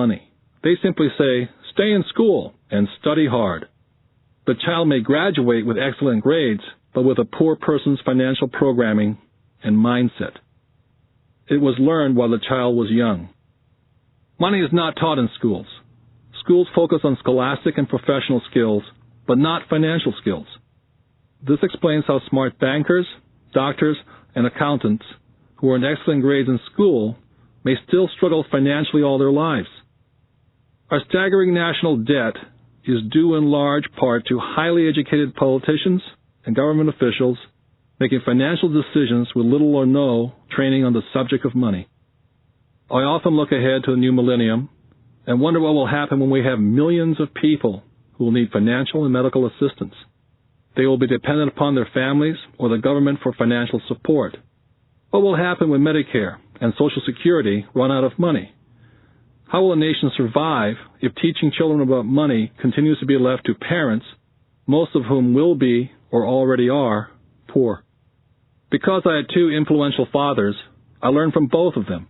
money. They simply say, stay in school and study hard. The child may graduate with excellent grades, but with a poor person's financial programming and mindset. It was learned while the child was young. Money is not taught in schools. Schools focus on scholastic and professional skills, but not financial skills. This explains how smart bankers, doctors, and accountants who earn excellent grades in school may still struggle financially all their lives. Our staggering national debt is due in large part to highly educated politicians and government officials making financial decisions with little or no training on the subject of money. I often look ahead to the new millennium and wonder what will happen when we have millions of people who will need financial and medical assistance. They will be dependent upon their families or the government for financial support. What will happen when Medicare and Social Security run out of money? How will a nation survive if teaching children about money continues to be left to parents, most of whom will be, or already are, poor? Because I had two influential fathers, I learned from both of them.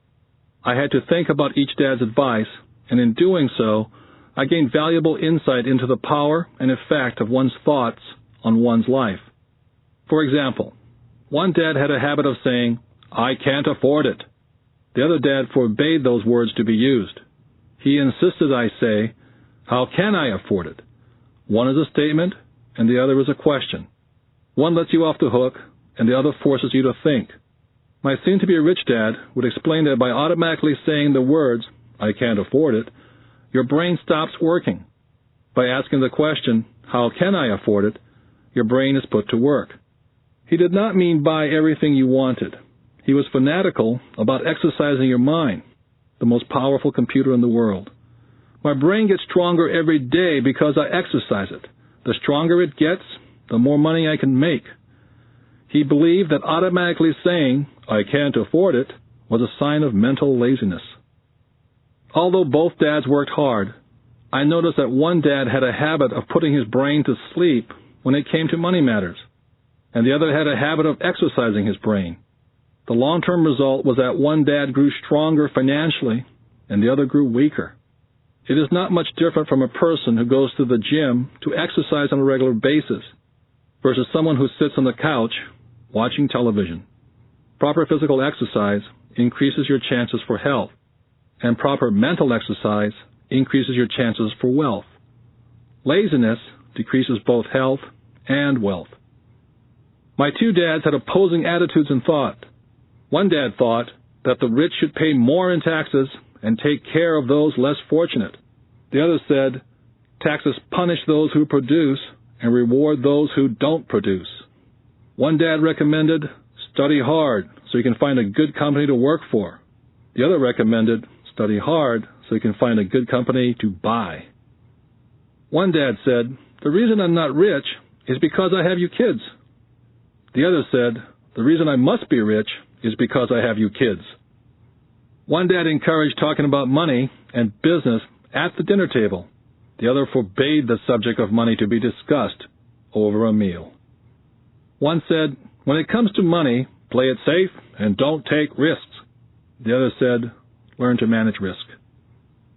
I had to think about each dad's advice, and in doing so, I gained valuable insight into the power and effect of one's thoughts on one's life. For example, one dad had a habit of saying, "I can't afford it." The other dad forbade those words to be used. He insisted I say, "How can I afford it?" One is a statement, and the other is a question. One lets you off the hook, and the other forces you to think. My soon-to-be-rich dad would explain that by automatically saying the words, "I can't afford it," your brain stops working. By asking the question, "How can I afford it?" your brain is put to work. He did not mean buy everything you wanted. He was fanatical about exercising your mind, the most powerful computer in the world. My brain gets stronger every day because I exercise it. The stronger it gets, the more money I can make. He believed that automatically saying, "I can't afford it," was a sign of mental laziness. Although both dads worked hard, I noticed that one dad had a habit of putting his brain to sleep when it came to money matters, and the other had a habit of exercising his brain. The long-term result was that one dad grew stronger financially and the other grew weaker. It is not much different from a person who goes to the gym to exercise on a regular basis versus someone who sits on the couch watching television. Proper physical exercise increases your chances for health, and proper mental exercise increases your chances for wealth. Laziness decreases both health and wealth. My two dads had opposing attitudes in thought. One dad thought that the rich should pay more in taxes and take care of those less fortunate. The other said, taxes punish those who produce and reward those who don't produce. One dad recommended, study hard so you can find a good company to work for. The other recommended, study hard so you can find a good company to buy. One dad said, the reason I'm not rich is because I have you kids. The other said, the reason I must be rich is because I have you kids. One dad encouraged talking about money and business at the dinner table. The other forbade the subject of money to be discussed over a meal. One said, when it comes to money, play it safe and don't take risks. The other said, learn to manage risk.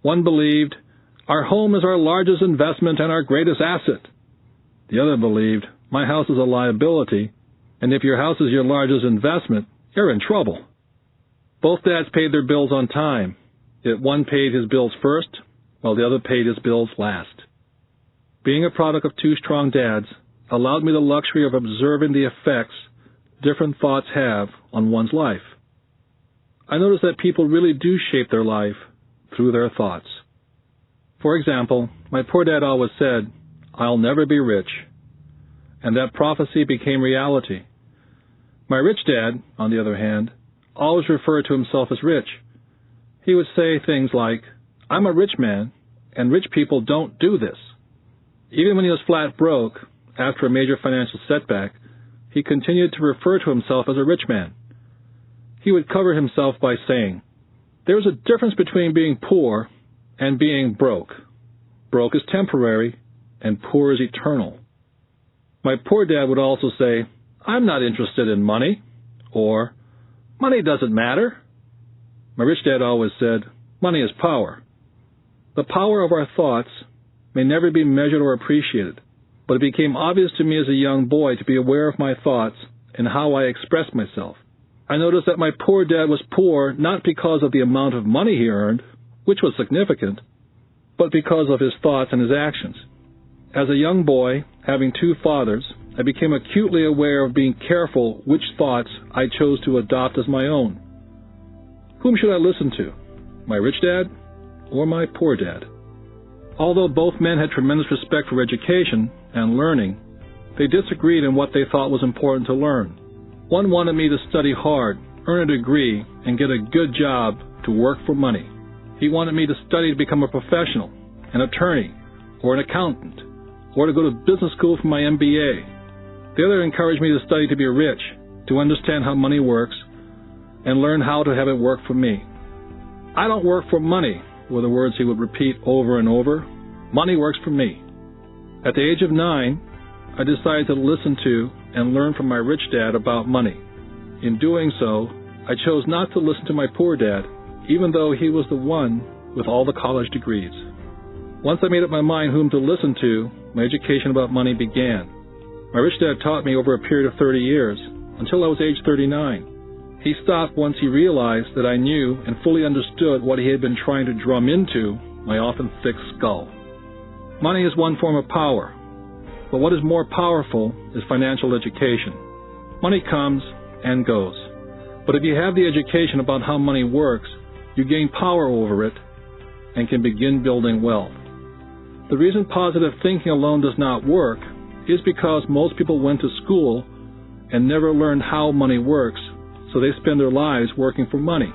One believed, our home is our largest investment and our greatest asset. The other believed, my house is a liability, and if your house is your largest investment, you're in trouble. Both dads paid their bills on time, yet one paid his bills first, while the other paid his bills last. Being a product of two strong dads allowed me the luxury of observing the effects different thoughts have on one's life. I noticed that people really do shape their life through their thoughts. For example, my poor dad always said, I'll never be rich, and that prophecy became reality. My rich dad, on the other hand, always referred to himself as rich. He would say things like, I'm a rich man, and rich people don't do this. Even when he was flat broke, after a major financial setback, he continued to refer to himself as a rich man. He would cover himself by saying, there's a difference between being poor and being broke. Broke is temporary, and poor is eternal. My poor dad would also say, I'm not interested in money, or money doesn't matter. My rich dad always said, money is power. The power of our thoughts may never be measured or appreciated, but it became obvious to me as a young boy to be aware of my thoughts and how I expressed myself. I noticed that my poor dad was poor not because of the amount of money he earned, which was significant, but because of his thoughts and his actions. As a young boy, having two fathers, I became acutely aware of being careful which thoughts I chose to adopt as my own. Whom should I listen to? My rich dad or my poor dad? Although both men had tremendous respect for education and learning, they disagreed in what they thought was important to learn. One wanted me to study hard, earn a degree, and get a good job to work for money. He wanted me to study to become a professional, an attorney, or an accountant, or to go to business school for my MBA. The other encouraged me to study to be rich, to understand how money works, and learn how to have it work for me. I don't work for money, were the words he would repeat over and over. Money works for me. At the age of 9, I decided to listen to and learn from my rich dad about money. In doing so, I chose not to listen to my poor dad, even though he was the one with all the college degrees. Once I made up my mind whom to listen to, my education about money began. My rich dad taught me over a period of 30 years, until I was age 39. He stopped once he realized that I knew and fully understood what he had been trying to drum into my often thick skull. Money is one form of power, but what is more powerful is financial education. Money comes and goes, but if you have the education about how money works, you gain power over it and can begin building wealth. The reason positive thinking alone does not work is because most people went to school and never learned how money works, so they spend their lives working for money.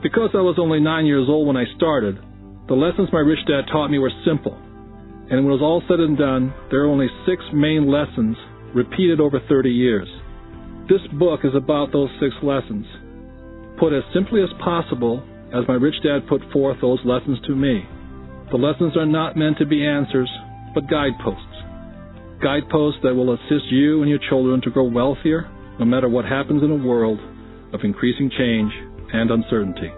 Because I was only 9 years old when I started, the lessons my rich dad taught me were simple. And when it was all said and done, there are only 6 main lessons repeated over 30 years. This book is about those 6 lessons, put as simply as possible as my rich dad put forth those lessons to me. The lessons are not meant to be answers, but guideposts. Guideposts that will assist you and your children to grow wealthier, no matter what happens in a world of increasing change and uncertainty.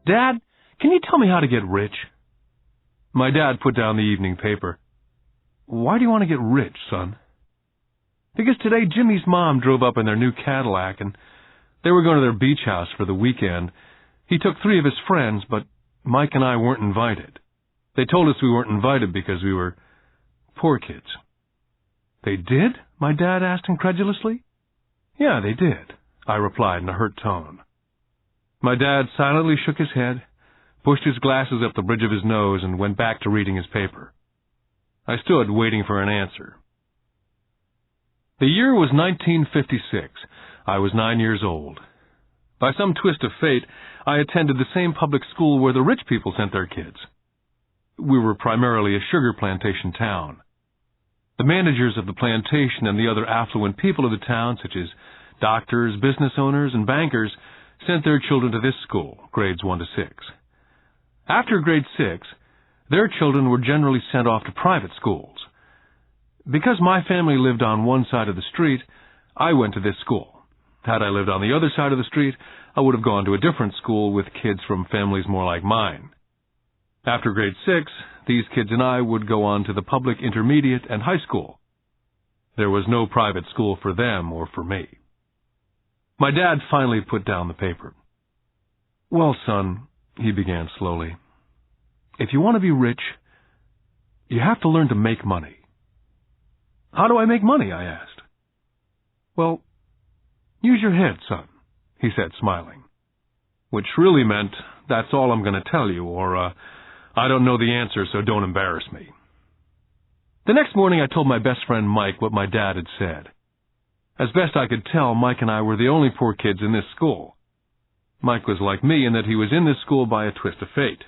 Dad, can you tell me how to get rich? My dad put down the evening paper. Why do you want to get rich, son? Because today Jimmy's mom drove up in their new Cadillac and they were going to their beach house for the weekend. He took 3 of his friends, but Mike and I weren't invited. They told us we weren't invited because we were poor kids. They did? My dad asked incredulously. Yeah, they did, I replied in a hurt tone. My dad silently shook his head, pushed his glasses up the bridge of his nose, and went back to reading his paper. I stood waiting for an answer. The year was 1956. I was 9 years old. By some twist of fate, I attended the same public school where the rich people sent their kids. We were primarily a sugar plantation town. The managers of the plantation and the other affluent people of the town, such as doctors, business owners, and bankers, sent their children to this school, grades 1 to 6. After grade 6, their children were generally sent off to private schools. Because my family lived on one side of the street, I went to this school. Had I lived on the other side of the street, I would have gone to a different school with kids from families more like mine. After grade 6, these kids and I would go on to the public intermediate and high school. There was no private school for them or for me. My dad finally put down the paper. Well, son, he began slowly, if you want to be rich, you have to learn to make money. How do I make money? I asked. Well, use your head, son, he said, smiling. Which really meant, that's all I'm going to tell you, or, I don't know the answer, so don't embarrass me. The next morning I told my best friend Mike what my dad had said. As best I could tell, Mike and I were the only poor kids in this school. Mike was like me in that he was in this school by a twist of fate.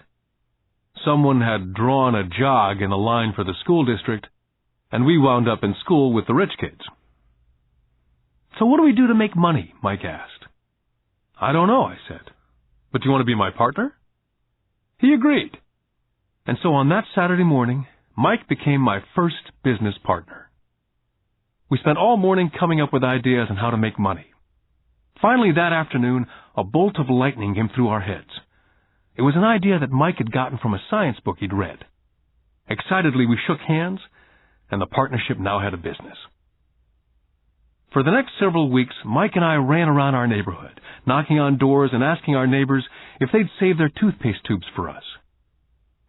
Someone had drawn a jog in a line for the school district, and we wound up in school with the rich kids. So what do we do to make money? Mike asked. I don't know, I said. But do you want to be my partner? He agreed. And so on that Saturday morning, Mike became my first business partner. We spent all morning coming up with ideas on how to make money. Finally, that afternoon, a bolt of lightning came through our heads. It was an idea that Mike had gotten from a science book he'd read. Excitedly, we shook hands, and the partnership now had a business. For the next several weeks, Mike and I ran around our neighborhood, knocking on doors and asking our neighbors if they'd save their toothpaste tubes for us.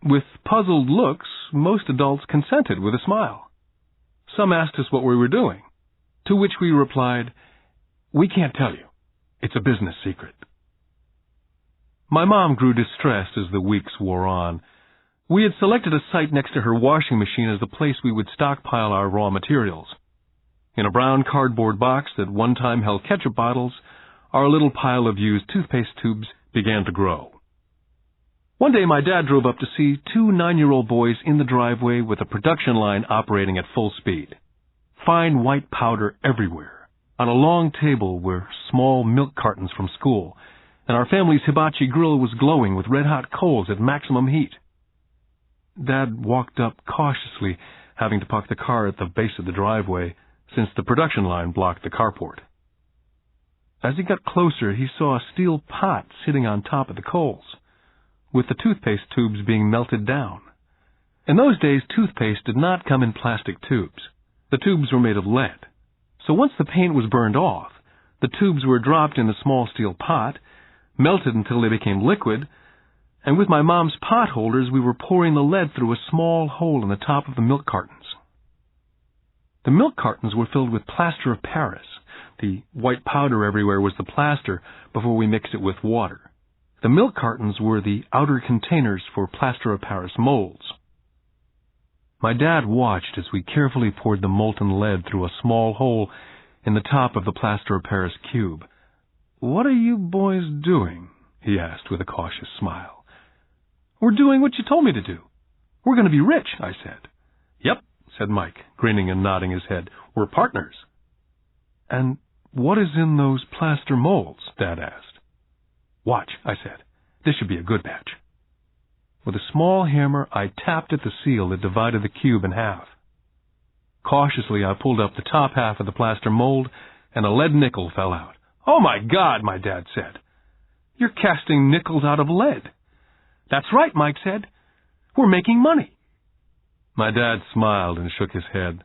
With puzzled looks, most adults consented with a smile. Some asked us what we were doing, to which we replied, "We can't tell you. It's a business secret." My mom grew distressed as the weeks wore on. We had selected a site next to her washing machine as the place we would stockpile our raw materials. In a brown cardboard box that one time held ketchup bottles, our little pile of used toothpaste tubes began to grow. One day my dad drove up to see 2 9-year-old boys in the driveway with a production line operating at full speed. Fine white powder everywhere. On a long table were small milk cartons from school, and our family's hibachi grill was glowing with red-hot coals at maximum heat. Dad walked up cautiously, having to park the car at the base of the driveway, since the production line blocked the carport. As he got closer, he saw a steel pot sitting on top of the coals, with the toothpaste tubes being melted down. In those days, toothpaste did not come in plastic tubes. The tubes were made of lead. So once the paint was burned off, the tubes were dropped in the small steel pot, melted until they became liquid, and with my mom's pot holders, we were pouring the lead through a small hole in the top of the milk cartons. The milk cartons were filled with plaster of Paris. The white powder everywhere was the plaster before we mixed it with water. The milk cartons were the outer containers for plaster of Paris molds. My dad watched as we carefully poured the molten lead through a small hole in the top of the plaster of Paris cube. "What are you boys doing?" he asked with a cautious smile. "We're doing what you told me to do. We're going to be rich," I said. "Yep," said Mike, grinning and nodding his head. "We're partners." "And what is in those plaster molds?" Dad asked. "Watch," I said. "This should be a good batch." With a small hammer, I tapped at the seal that divided the cube in half. Cautiously, I pulled up the top half of the plaster mold, and a lead nickel fell out. "Oh, my God," my dad said. "You're casting nickels out of lead." "That's right," Mike said. "We're making money." My dad smiled and shook his head.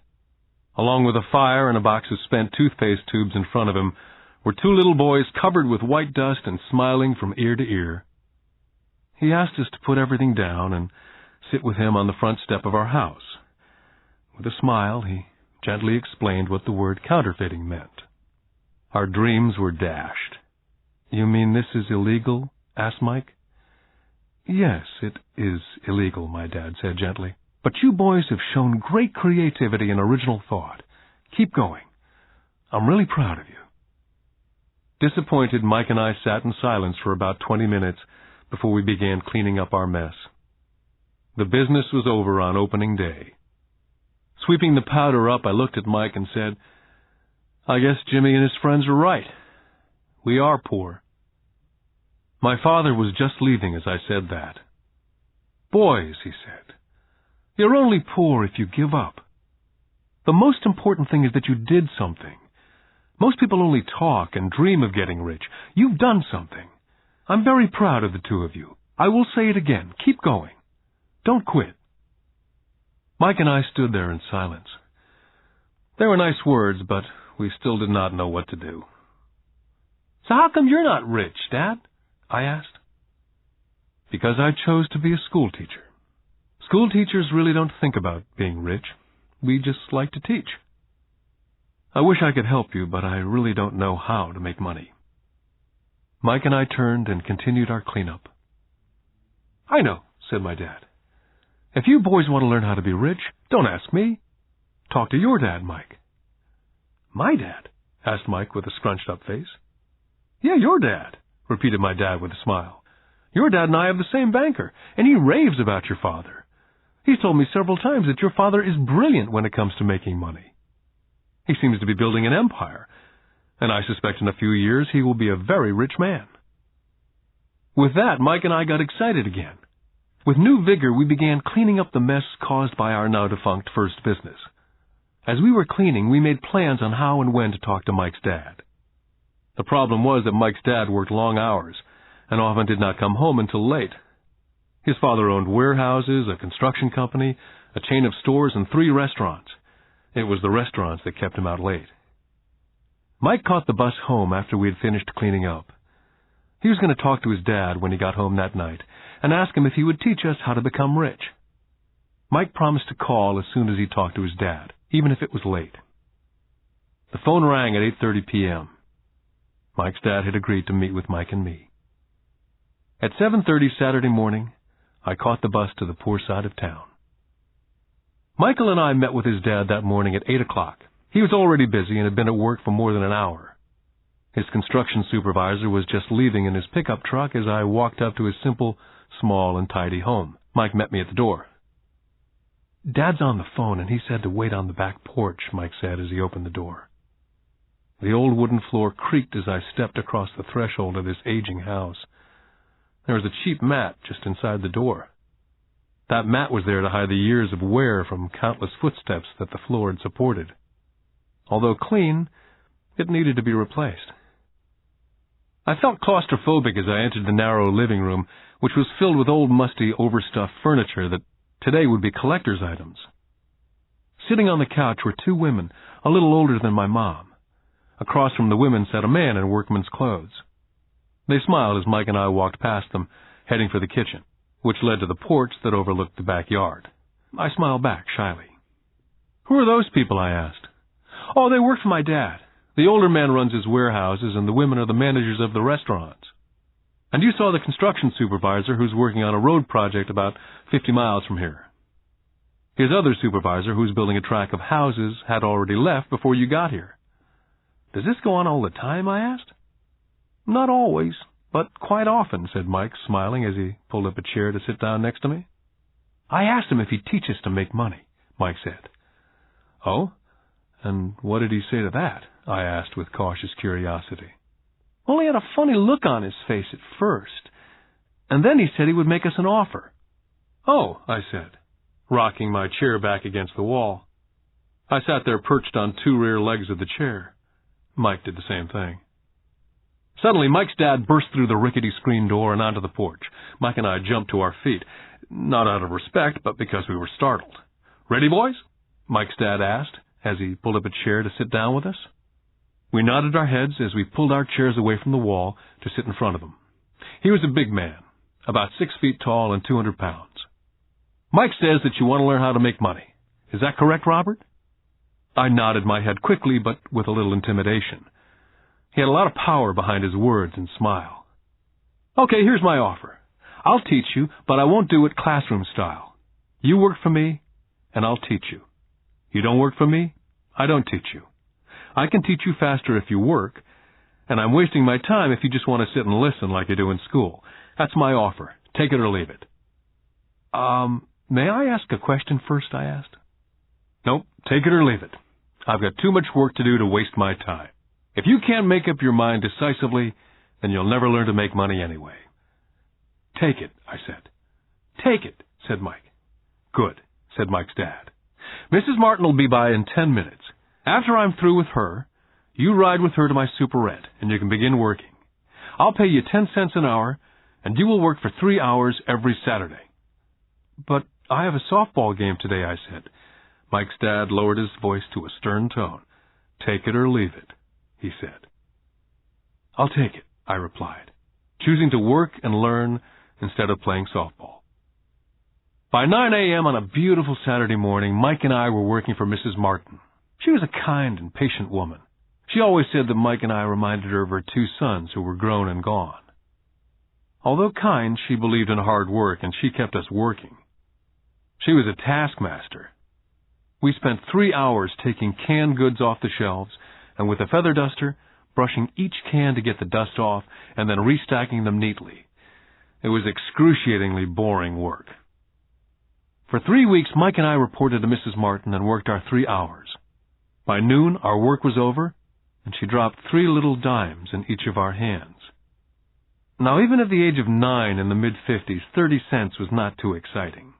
Along with a fire and a box of spent toothpaste tubes in front of him were 2 little boys covered with white dust and smiling from ear to ear. He asked us to put everything down and sit with him on the front step of our house. With a smile, he gently explained what the word counterfeiting meant. Our dreams were dashed. "You mean this is illegal?" asked Mike. "Yes, it is illegal," my dad said gently. "But you boys have shown great creativity and original thought. Keep going. I'm really proud of you." Disappointed, Mike and I sat in silence for about 20 minutes before we began cleaning up our mess. The business was over on opening day. Sweeping the powder up, I looked at Mike and said, "I guess Jimmy and his friends are right. We are poor." My father was just leaving as I said that. "Boys," he said, "you're only poor if you give up. The most important thing is that you did something. Most people only talk and dream of getting rich. You've done something. I'm very proud of the 2 of you. I will say it again. Keep going. Don't quit." Mike and I stood there in silence. They were nice words, but we still did not know what to do. "So how come you're not rich, Dad?" I asked. "Because I chose to be a school teacher. School teachers really don't think about being rich. We just like to teach. I wish I could help you, but I really don't know how to make money." Mike and I turned and continued our cleanup. "I know," said my dad. "If you boys want to learn how to be rich, don't ask me. Talk to your dad, Mike." "My dad?" asked Mike with a scrunched-up face. "Yeah, your dad," repeated my dad with a smile. "Your dad and I have the same banker, and he raves about your father. He's told me several times that your father is brilliant when it comes to making money. He seems to be building an empire, and I suspect in a few years he will be a very rich man." With that, Mike and I got excited again. With new vigor, we began cleaning up the mess caused by our now-defunct first business. As we were cleaning, we made plans on how and when to talk to Mike's dad. The problem was that Mike's dad worked long hours and often did not come home until late. His father owned warehouses, a construction company, a chain of stores, and 3 restaurants. It was the restaurants that kept him out late. Mike caught the bus home after we had finished cleaning up. He was going to talk to his dad when he got home that night and ask him if he would teach us how to become rich. Mike promised to call as soon as he talked to his dad, even if it was late. The phone rang at 8:30 p.m. Mike's dad had agreed to meet with Mike and me. At 7:30 Saturday morning, I caught the bus to the poor side of town. Michael and I met with his dad that morning at 8 o'clock. He was already busy and had been at work for more than an hour. His construction supervisor was just leaving in his pickup truck as I walked up to his simple, small, and tidy home. Mike met me at the door. "Dad's on the phone, and he said to wait on the back porch," Mike said as he opened the door. The old wooden floor creaked as I stepped across the threshold of this aging house. There was a cheap mat just inside the door. That mat was there to hide the years of wear from countless footsteps that the floor had supported. Although clean, it needed to be replaced. I felt claustrophobic as I entered the narrow living room, which was filled with old, musty, overstuffed furniture that today would be collector's items. Sitting on the couch were 2 women, a little older than my mom. Across from the women sat a man in workman's clothes. They smiled as Mike and I walked past them, heading for the kitchen, which led to the porch that overlooked the backyard. I smiled back shyly. "Who are those people?" I asked. "Oh, they work for my dad. The older man runs his warehouses, and the women are the managers of the restaurants. And you saw the construction supervisor who's working on a road project about 50 miles from here. His other supervisor, who's building a tract of houses, had already left before you got here." "Does this go on all the time?" I asked. "Not always, but quite often," said Mike, smiling as he pulled up a chair to sit down next to me. "I asked him if he'd teach us to make money," Mike said. "Oh? And what did he say to that?" I asked with cautious curiosity. "Well, he had a funny look on his face at first, and then he said he would make us an offer." "Oh," I said, rocking my chair back against the wall. I sat there perched on 2 rear legs of the chair. Mike did the same thing. Suddenly, Mike's dad burst through the rickety screen door and onto the porch. Mike and I jumped to our feet, not out of respect, but because we were startled. "Ready, boys?" Mike's dad asked as he pulled up a chair to sit down with us. We nodded our heads as we pulled our chairs away from the wall to sit in front of him. He was a big man, about 6 feet tall and 200 pounds. "Mike says that you want to learn how to make money. Is that correct, Robert?" I nodded my head quickly, but with a little intimidation. He had a lot of power behind his words and smile. "Okay, here's my offer. I'll teach you, but I won't do it classroom style. You work for me, and I'll teach you. You don't work for me, I don't teach you. I can teach you faster if you work, and I'm wasting my time if you just want to sit and listen like you do in school. That's my offer. Take it or leave it." May I ask a question first?" I asked. "Nope, take it or leave it. I've got too much work to do to waste my time. If you can't make up your mind decisively, then you'll never learn to make money anyway." "Take it," I said. "Take it," said Mike. "Good," said Mike's dad. "Mrs. Martin will be by in 10 minutes. After I'm through with her, you ride with her to my superette, and you can begin working. I'll pay you 10 cents an hour, and you will work for 3 hours every Saturday." "But I have a softball game today," I said. Mike's dad lowered his voice to a stern tone. "Take it or leave it," he said. "I'll take it," I replied, choosing to work and learn instead of playing softball. By 9 a.m. on a beautiful Saturday morning, Mike and I were working for Mrs. Martin. She was a kind and patient woman. She always said that Mike and I reminded her of her 2 sons who were grown and gone. Although kind, she believed in hard work, and she kept us working. She was a taskmaster. We spent 3 hours taking canned goods off the shelves, and with a feather duster, brushing each can to get the dust off, and then restacking them neatly. It was excruciatingly boring work. For 3 weeks, Mike and I reported to Mrs. Martin and worked our 3 hours. By noon, our work was over, and she dropped 3 little dimes in each of our hands. Now, even at the age of 9 in the mid-50s, 30 cents was not too exciting.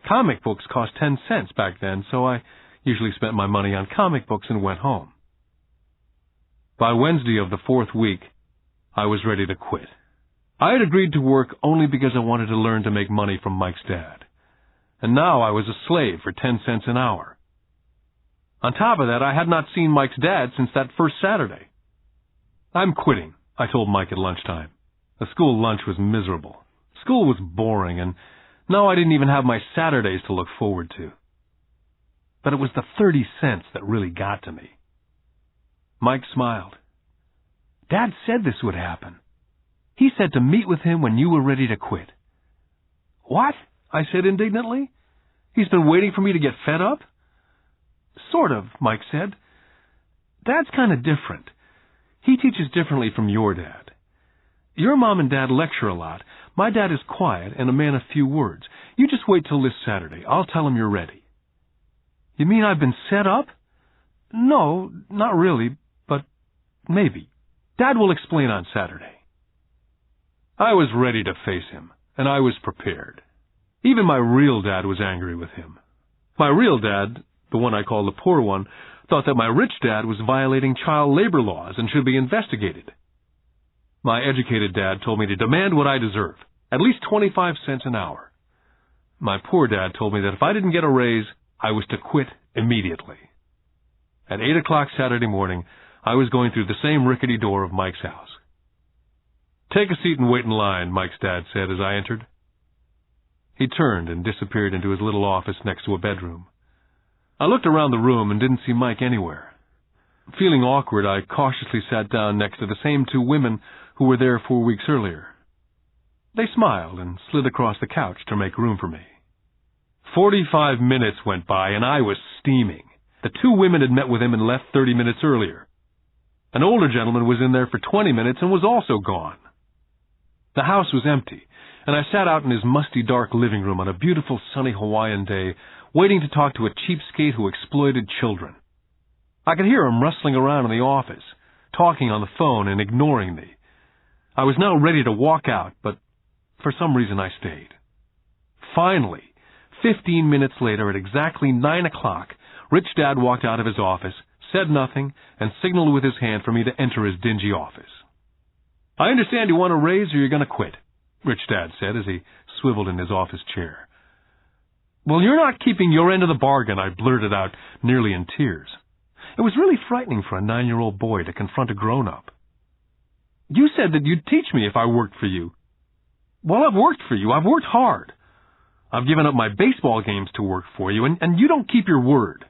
Comic books cost 10 cents back then, so I usually spent my money on comic books and went home. By Wednesday of the 4th week, I was ready to quit. I had agreed to work only because I wanted to learn to make money from Mike's dad. And now I was a slave for 10 cents an hour. On top of that, I had not seen Mike's dad since that first Saturday. I'm quitting, I told Mike at lunchtime. The school lunch was miserable. School was boring, and now I didn't even have my Saturdays to look forward to. But it was the 30 cents that really got to me. Mike smiled. Dad said this would happen. He said to meet with him when you were ready to quit. What? I said indignantly. He's been waiting for me to get fed up? Sort of, Mike said. Dad's kind of different. He teaches differently from your dad. Your mom and dad lecture a lot. My dad is quiet and a man of few words. You just wait till this Saturday. I'll tell him you're ready. You mean I've been set up? No, not really, but maybe. Dad will explain on Saturday. I was ready to face him, and I was prepared. Even my real dad was angry with him. My real dad, the one I call the poor one, thought that my rich dad was violating child labor laws and should be investigated. My educated dad told me to demand what I deserve, at least 25 cents an hour. My poor dad told me that if I didn't get a raise, I was to quit immediately. At 8 o'clock Saturday morning, I was going through the same rickety door of Mike's house. Take a seat and wait in line, Mike's dad said as I entered. He turned and disappeared into his little office next to a bedroom. I looked around the room and didn't see Mike anywhere. Feeling awkward, I cautiously sat down next to the same 2 women who were there 4 weeks earlier. They smiled and slid across the couch to make room for me. 45 minutes went by and I was steaming. The 2 women had met with him and left 30 minutes earlier. An older gentleman was in there for 20 minutes and was also gone. The house was empty, and I sat out in his musty, dark living room on a beautiful, sunny Hawaiian day, waiting to talk to a cheapskate who exploited children. I could hear him rustling around in the office, talking on the phone and ignoring me. I was now ready to walk out, but for some reason I stayed. Finally, 15 minutes later, at exactly 9 o'clock, Rich Dad walked out of his office, said nothing, and signaled with his hand for me to enter his dingy office. I understand you want a raise or you're going to quit, Rich Dad said as he swiveled in his office chair. Well, you're not keeping your end of the bargain, I blurted out, nearly in tears. It was really frightening for a 9-year-old boy to confront a grown-up. You said that you'd teach me if I worked for you. Well, I've worked for you. I've worked hard. I've given up my baseball games to work for you, and you don't keep your word.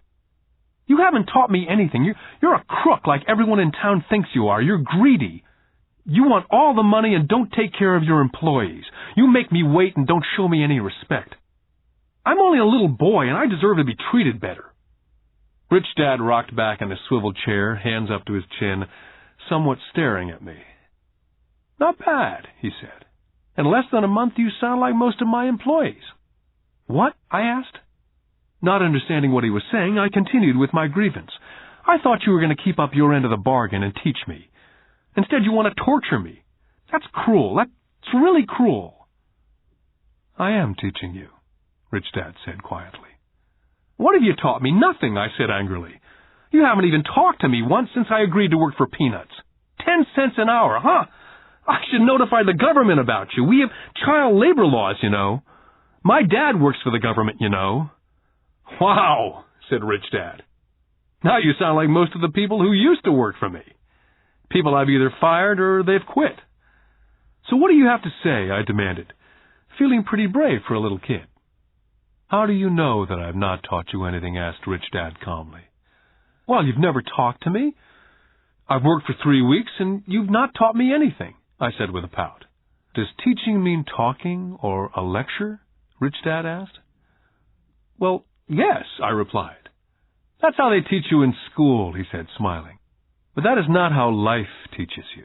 You haven't taught me anything. You're a crook like everyone in town thinks you are. You're greedy. You want all the money and don't take care of your employees. You make me wait and don't show me any respect. I'm only a little boy, and I deserve to be treated better. Rich Dad rocked back in his swivel chair, hands up to his chin, somewhat staring at me. Not bad, he said. In less than a month, you sound like most of my employees. What? I asked. Not understanding what he was saying, I continued with my grievance. I thought you were going to keep up your end of the bargain and teach me. Instead, you want to torture me. That's cruel. That's really cruel. I am teaching you, Rich Dad said quietly. What have you taught me? Nothing, I said angrily. You haven't even talked to me once since I agreed to work for peanuts. 10 cents an hour, huh? I should notify the government about you. We have child labor laws, you know. My dad works for the government, you know. Wow, said Rich Dad. Now you sound like most of the people who used to work for me. People I've either fired or they've quit. So what do you have to say? I demanded, feeling pretty brave for a little kid. How do you know that I've not taught you anything? Asked Rich Dad calmly. Well, you've never talked to me. I've worked for 3 weeks and you've not taught me anything, I said with a pout. Does teaching mean talking or a lecture? Rich Dad asked. Well, yes, I replied. That's how they teach you in school, he said, smiling. But that is not how life teaches you.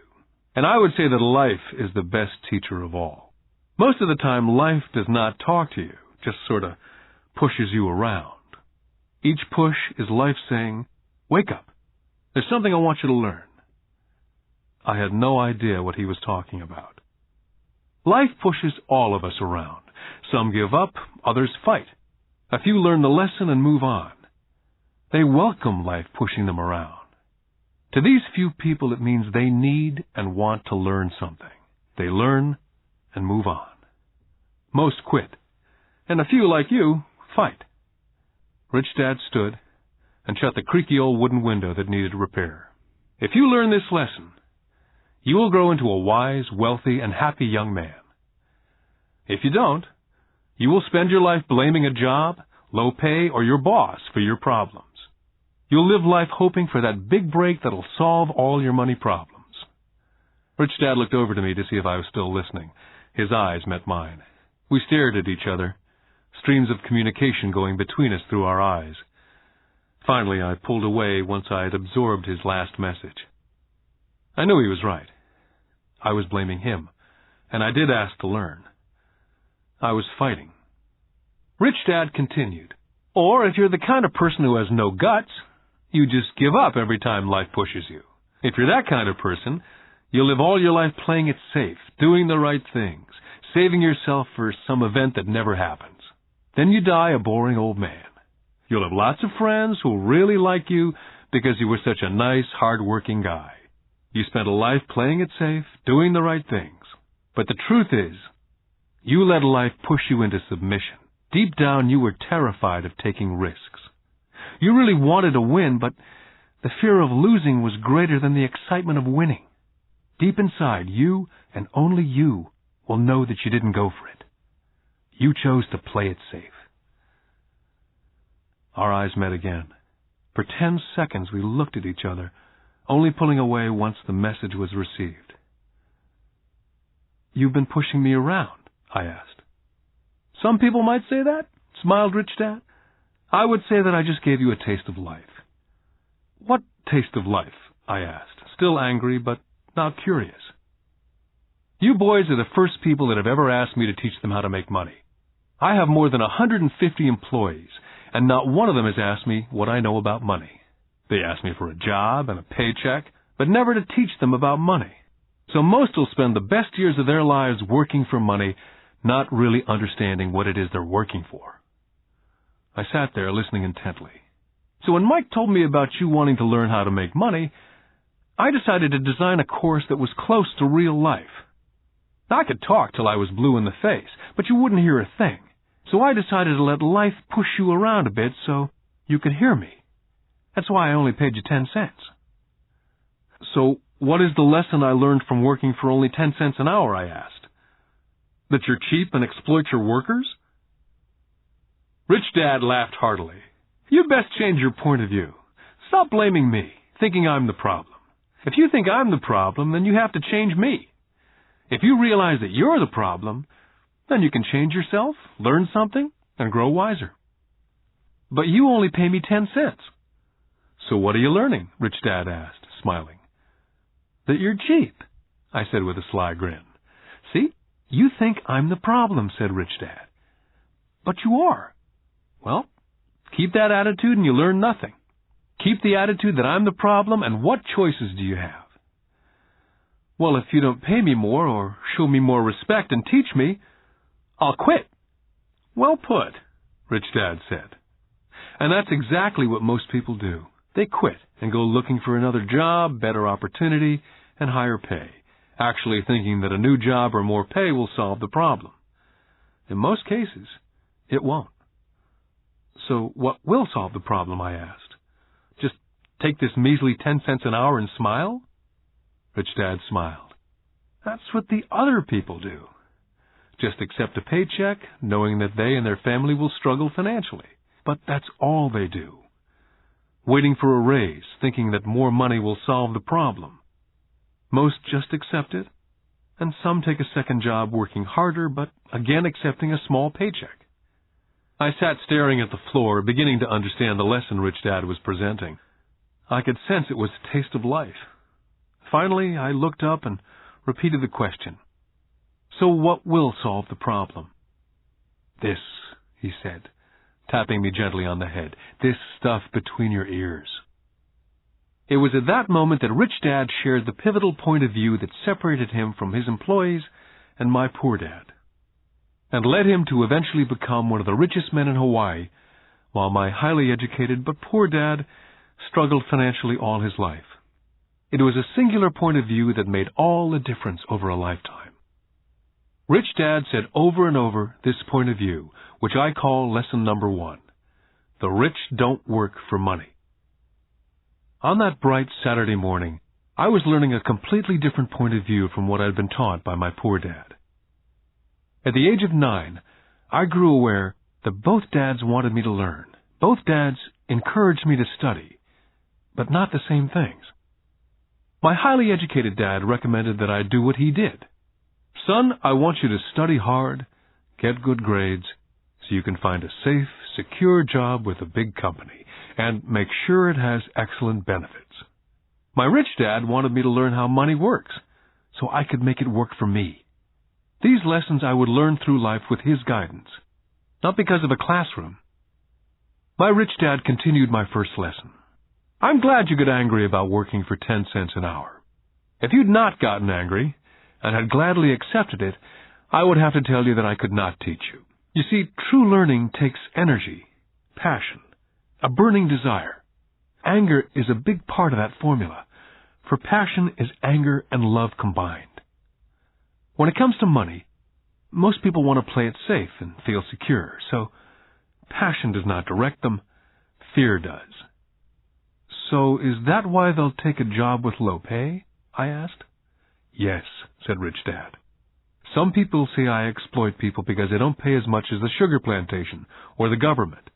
And I would say that life is the best teacher of all. Most of the time, life does not talk to you, just sort of pushes you around. Each push is life saying, wake up. There's something I want you to learn. I had no idea what he was talking about. Life pushes all of us around. Some give up, others fight. A few learn the lesson and move on. They welcome life pushing them around. To these few people, it means they need and want to learn something. They learn and move on. Most quit, and a few like you fight. Rich Dad stood and shut the creaky old wooden window that needed repair. If you learn this lesson, you will grow into a wise, wealthy, and happy young man. If you don't, you will spend your life blaming a job, low pay, or your boss for your problems. You'll live life hoping for that big break that'll solve all your money problems. Rich Dad looked over to me to see if I was still listening. His eyes met mine. We stared at each other, streams of communication going between us through our eyes. Finally, I pulled away once I had absorbed his last message. I knew he was right. I was blaming him, and I did ask to learn. I was fighting. Rich Dad continued, or if you're the kind of person who has no guts, you just give up every time life pushes you. If you're that kind of person, you'll live all your life playing it safe, doing the right things, saving yourself for some event that never happens. Then you die a boring old man. You'll have lots of friends who'll really like you because you were such a nice, hard-working guy. You spent a life playing it safe, doing the right things. But the truth is, you let life push you into submission. Deep down, you were terrified of taking risks. You really wanted to win, but the fear of losing was greater than the excitement of winning. Deep inside, you and only you will know that you didn't go for it. You chose to play it safe. Our eyes met again. For 10 seconds, we looked at each other, only pulling away once the message was received. You've been pushing me around, I asked. Some people might say that, smiled Rich Dad. I would say that I just gave you a taste of life. What taste of life? I asked, still angry, but now curious. You boys are the first people that have ever asked me to teach them how to make money. I have more than 150 employees, and not one of them has asked me what I know about money. They ask me for a job and a paycheck, but never to teach them about money. So most will spend the best years of their lives working for money, not really understanding what it is they're working for. I sat there listening intently. So when Mike told me about you wanting to learn how to make money, I decided to design a course that was close to real life. I could talk till I was blue in the face, but you wouldn't hear a thing. So I decided to let life push you around a bit so you could hear me. That's why I only paid you 10 cents. So what is the lesson I learned from working for only 10 cents an hour, I asked. That you're cheap and exploit your workers? Rich Dad laughed heartily. You best change your point of view. Stop blaming me, thinking I'm the problem. If you think I'm the problem, then you have to change me. If you realize that you're the problem, then you can change yourself, learn something, and grow wiser. But you only pay me 10 cents. So what are you learning? Rich Dad asked, smiling. That you're cheap, I said with a sly grin. See, you think I'm the problem, said Rich Dad. But you are. Well, keep that attitude and you learn nothing. Keep the attitude that I'm the problem, and what choices do you have? Well, if you don't pay me more or show me more respect and teach me, I'll quit. Well put, Rich Dad said. And that's exactly what most people do. They quit and go looking for another job, better opportunity, and higher pay, actually thinking that a new job or more pay will solve the problem. In most cases, it won't. So what will solve the problem, I asked? Just take this measly 10 cents an hour and smile? Rich Dad smiled. That's what the other people do. Just accept a paycheck, knowing that they and their family will struggle financially. But that's all they do. Waiting for a raise, thinking that more money will solve the problem. Most just accept it, and some take a second job working harder, but again accepting a small paycheck. I sat staring at the floor, beginning to understand the lesson Rich Dad was presenting. I could sense it was a taste of life. Finally, I looked up and repeated the question. So what will solve the problem? This, he said, tapping me gently on the head. This stuff between your ears. It was at that moment that Rich Dad shared the pivotal point of view that separated him from his employees and my poor dad, and led him to eventually become one of the richest men in Hawaii, while my highly educated but poor dad struggled financially all his life. It was a singular point of view that made all the difference over a lifetime. Rich Dad said over and over this point of view, which I call lesson number 1. The rich don't work for money. On that bright Saturday morning, I was learning a completely different point of view from what I'd been taught by my poor dad. At the age of 9, I grew aware that both dads wanted me to learn. Both dads encouraged me to study, but not the same things. My highly educated dad recommended that I do what he did. Son, I want you to study hard, get good grades, so you can find a safe, secure job with a big company, and make sure it has excellent benefits. My rich dad wanted me to learn how money works, so I could make it work for me. These lessons I would learn through life with his guidance, not because of a classroom. My rich dad continued my first lesson. I'm glad you got angry about working for 10 cents an hour. If you'd not gotten angry, and had gladly accepted it, I would have to tell you that I could not teach you. You see, true learning takes energy, passion, a burning desire. Anger is a big part of that formula, for passion is anger and love combined. When it comes to money, most people want to play it safe and feel secure, so passion does not direct them, fear does. So is that why they'll take a job with low pay? I asked. Yes, said Rich Dad. Some people say I exploit people because they don't pay as much as the sugar plantation or the government.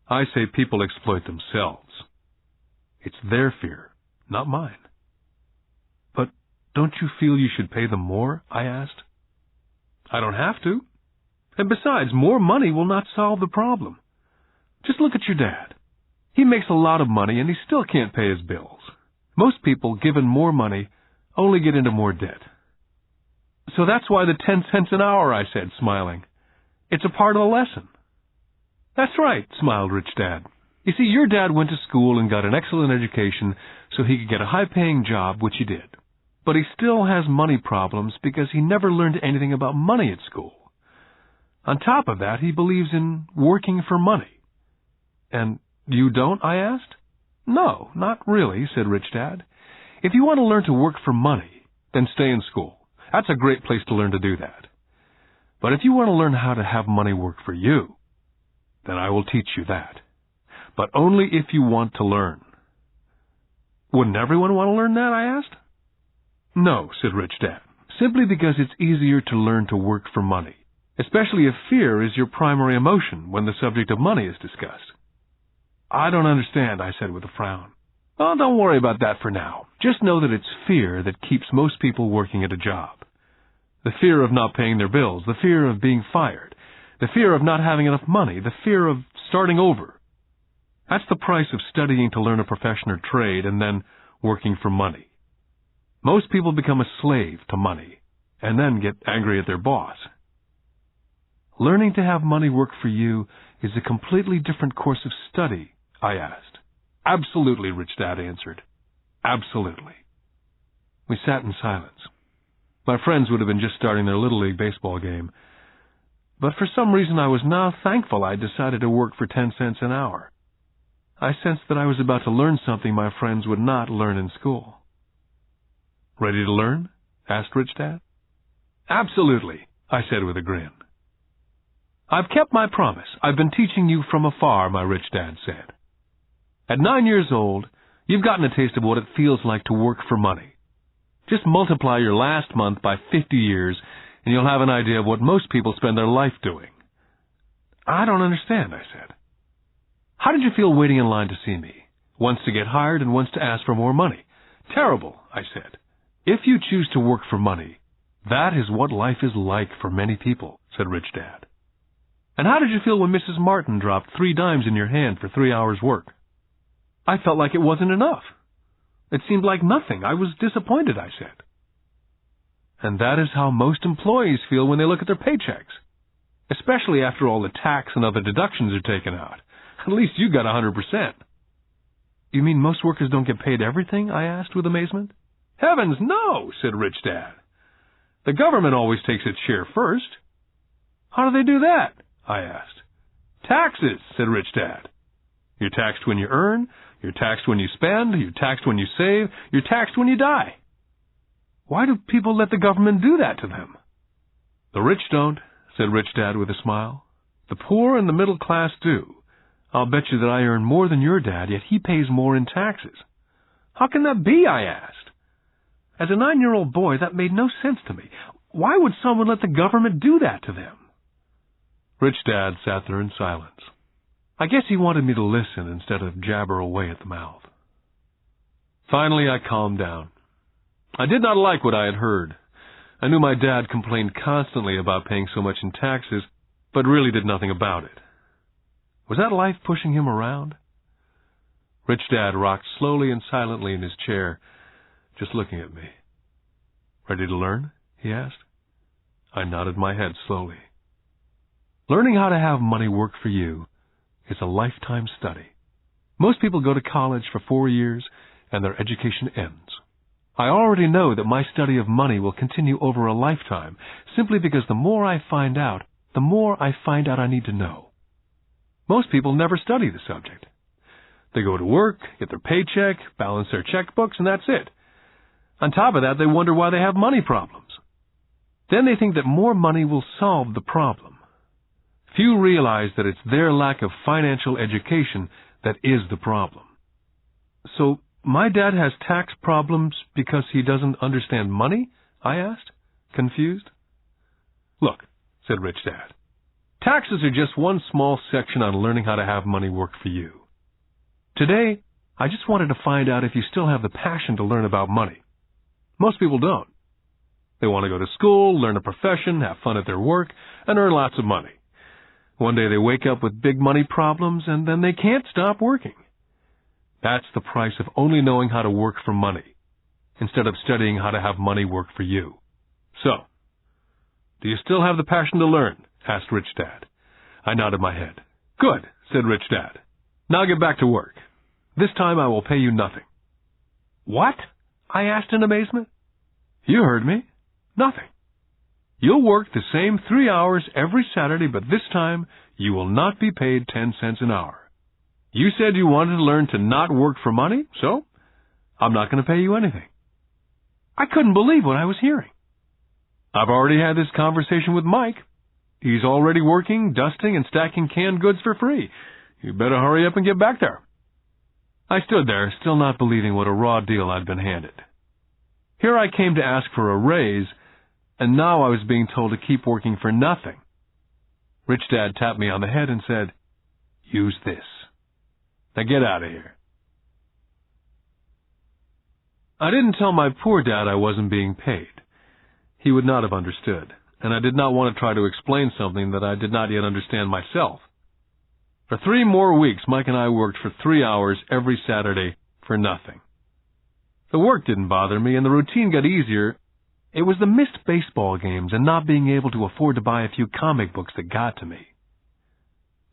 I say people exploit themselves. It's their fear, not mine. But don't you feel you should pay them more? I asked. I don't have to. And besides, more money will not solve the problem. Just look at your dad. He makes a lot of money and he still can't pay his bills. Most people, given more money, only get into more debt. So that's why the 10 cents an hour, I said, smiling. It's a part of the lesson. That's right, smiled Rich Dad. You see, your dad went to school and got an excellent education so he could get a high-paying job, which he did. But he still has money problems because he never learned anything about money at school. On top of that, he believes in working for money. And you don't, I asked? No, not really, said Rich Dad. If you want to learn to work for money, then stay in school. That's a great place to learn to do that. But if you want to learn how to have money work for you, then I will teach you that. But only if you want to learn. Wouldn't everyone want to learn that, I asked? No, said Rich Dad, simply because it's easier to learn to work for money, especially if fear is your primary emotion when the subject of money is discussed. I don't understand, I said with a frown. Oh, don't worry about that for now. Just know that it's fear that keeps most people working at a job. The fear of not paying their bills, the fear of being fired, the fear of not having enough money, the fear of starting over. That's the price of studying to learn a profession or trade and then working for money. Most people become a slave to money and then get angry at their boss. Learning to have money work for you is a completely different course of study, I asked. Absolutely, Rich Dad answered. Absolutely. We sat in silence. My friends would have been just starting their Little League baseball game. But for some reason I was now thankful I decided to work for 10 cents an hour. I sensed that I was about to learn something my friends would not learn in school. Ready to learn? Asked Rich Dad. Absolutely, I said with a grin. I've kept my promise. I've been teaching you from afar, my Rich Dad said. At 9 years old, you've gotten a taste of what it feels like to work for money. Just multiply your last month by 50 years, and you'll have an idea of what most people spend their life doing. I don't understand, I said. How did you feel waiting in line to see me? Once to get hired and once to ask for more money. Terrible, I said. If you choose to work for money, that is what life is like for many people, said Rich Dad. And how did you feel when Mrs. Martin dropped 3 dimes in your hand for 3 hours' work? I felt like it wasn't enough. It seemed like nothing. I was disappointed, I said. And that is how most employees feel when they look at their paychecks, especially after all the tax and other deductions are taken out. At least you got 100%. You mean most workers don't get paid everything? I asked with amazement. Heavens, no, said Rich Dad. The government always takes its share first. How do they do that? I asked. Taxes, said Rich Dad. You're taxed when you earn, You're taxed when you spend, you're taxed when you save, you're taxed when you die. Why do people let the government do that to them? The rich don't, said Rich Dad with a smile. The poor and the middle class do. I'll bet you that I earn more than your dad, yet he pays more in taxes. How can that be, I asked. As a 9-year-old boy, that made no sense to me. Why would someone let the government do that to them? Rich Dad sat there in silence. I guess he wanted me to listen instead of jabber away at the mouth. Finally, I calmed down. I did not like what I had heard. I knew my dad complained constantly about paying so much in taxes, but really did nothing about it. Was that life pushing him around? Rich Dad rocked slowly and silently in his chair, just looking at me. Ready to learn? He asked. I nodded my head slowly. Learning how to have money work for you is a lifetime study. Most people go to college for 4 years and their education ends. I already know that my study of money will continue over a lifetime simply because the more I find out, the more I find out I need to know. Most people never study the subject. They go to work, get their paycheck, balance their checkbooks, and that's it. On top of that, they wonder why they have money problems. Then they think that more money will solve the problem. Few realize that it's their lack of financial education that is the problem. So, my dad has tax problems because he doesn't understand money? I asked, confused. Look, said Rich Dad, taxes are just one small section on learning how to have money work for you. Today, I just wanted to find out if you still have the passion to learn about money. Most people don't. They want to go to school, learn a profession, have fun at their work, and earn lots of money. One day they wake up with big money problems, and then they can't stop working. That's the price of only knowing how to work for money, instead of studying how to have money work for you. So, do you still have the passion to learn? Asked Rich Dad. I nodded my head. Good, said Rich Dad. Now get back to work. This time I will pay you nothing. What? I asked in amazement. You heard me. Nothing. You'll work the same 3 hours every Saturday, but this time you will not be paid 10 cents an hour. You said you wanted to learn to not work for money, so I'm not going to pay you anything. I couldn't believe what I was hearing. I've already had this conversation with Mike. He's already working, dusting, and stacking canned goods for free. You better hurry up and get back there. I stood there, still not believing what a raw deal I'd been handed. Here I came to ask for a raise, and now I was being told to keep working for nothing. Rich Dad tapped me on the head and said, Use this. Now get out of here. I didn't tell my poor dad I wasn't being paid. He would not have understood, and I did not want to try to explain something that I did not yet understand myself. For 3 more weeks, Mike and I worked for 3 hours every Saturday for nothing. The work didn't bother me, and the routine got easier. It was the missed baseball games and not being able to afford to buy a few comic books that got to me.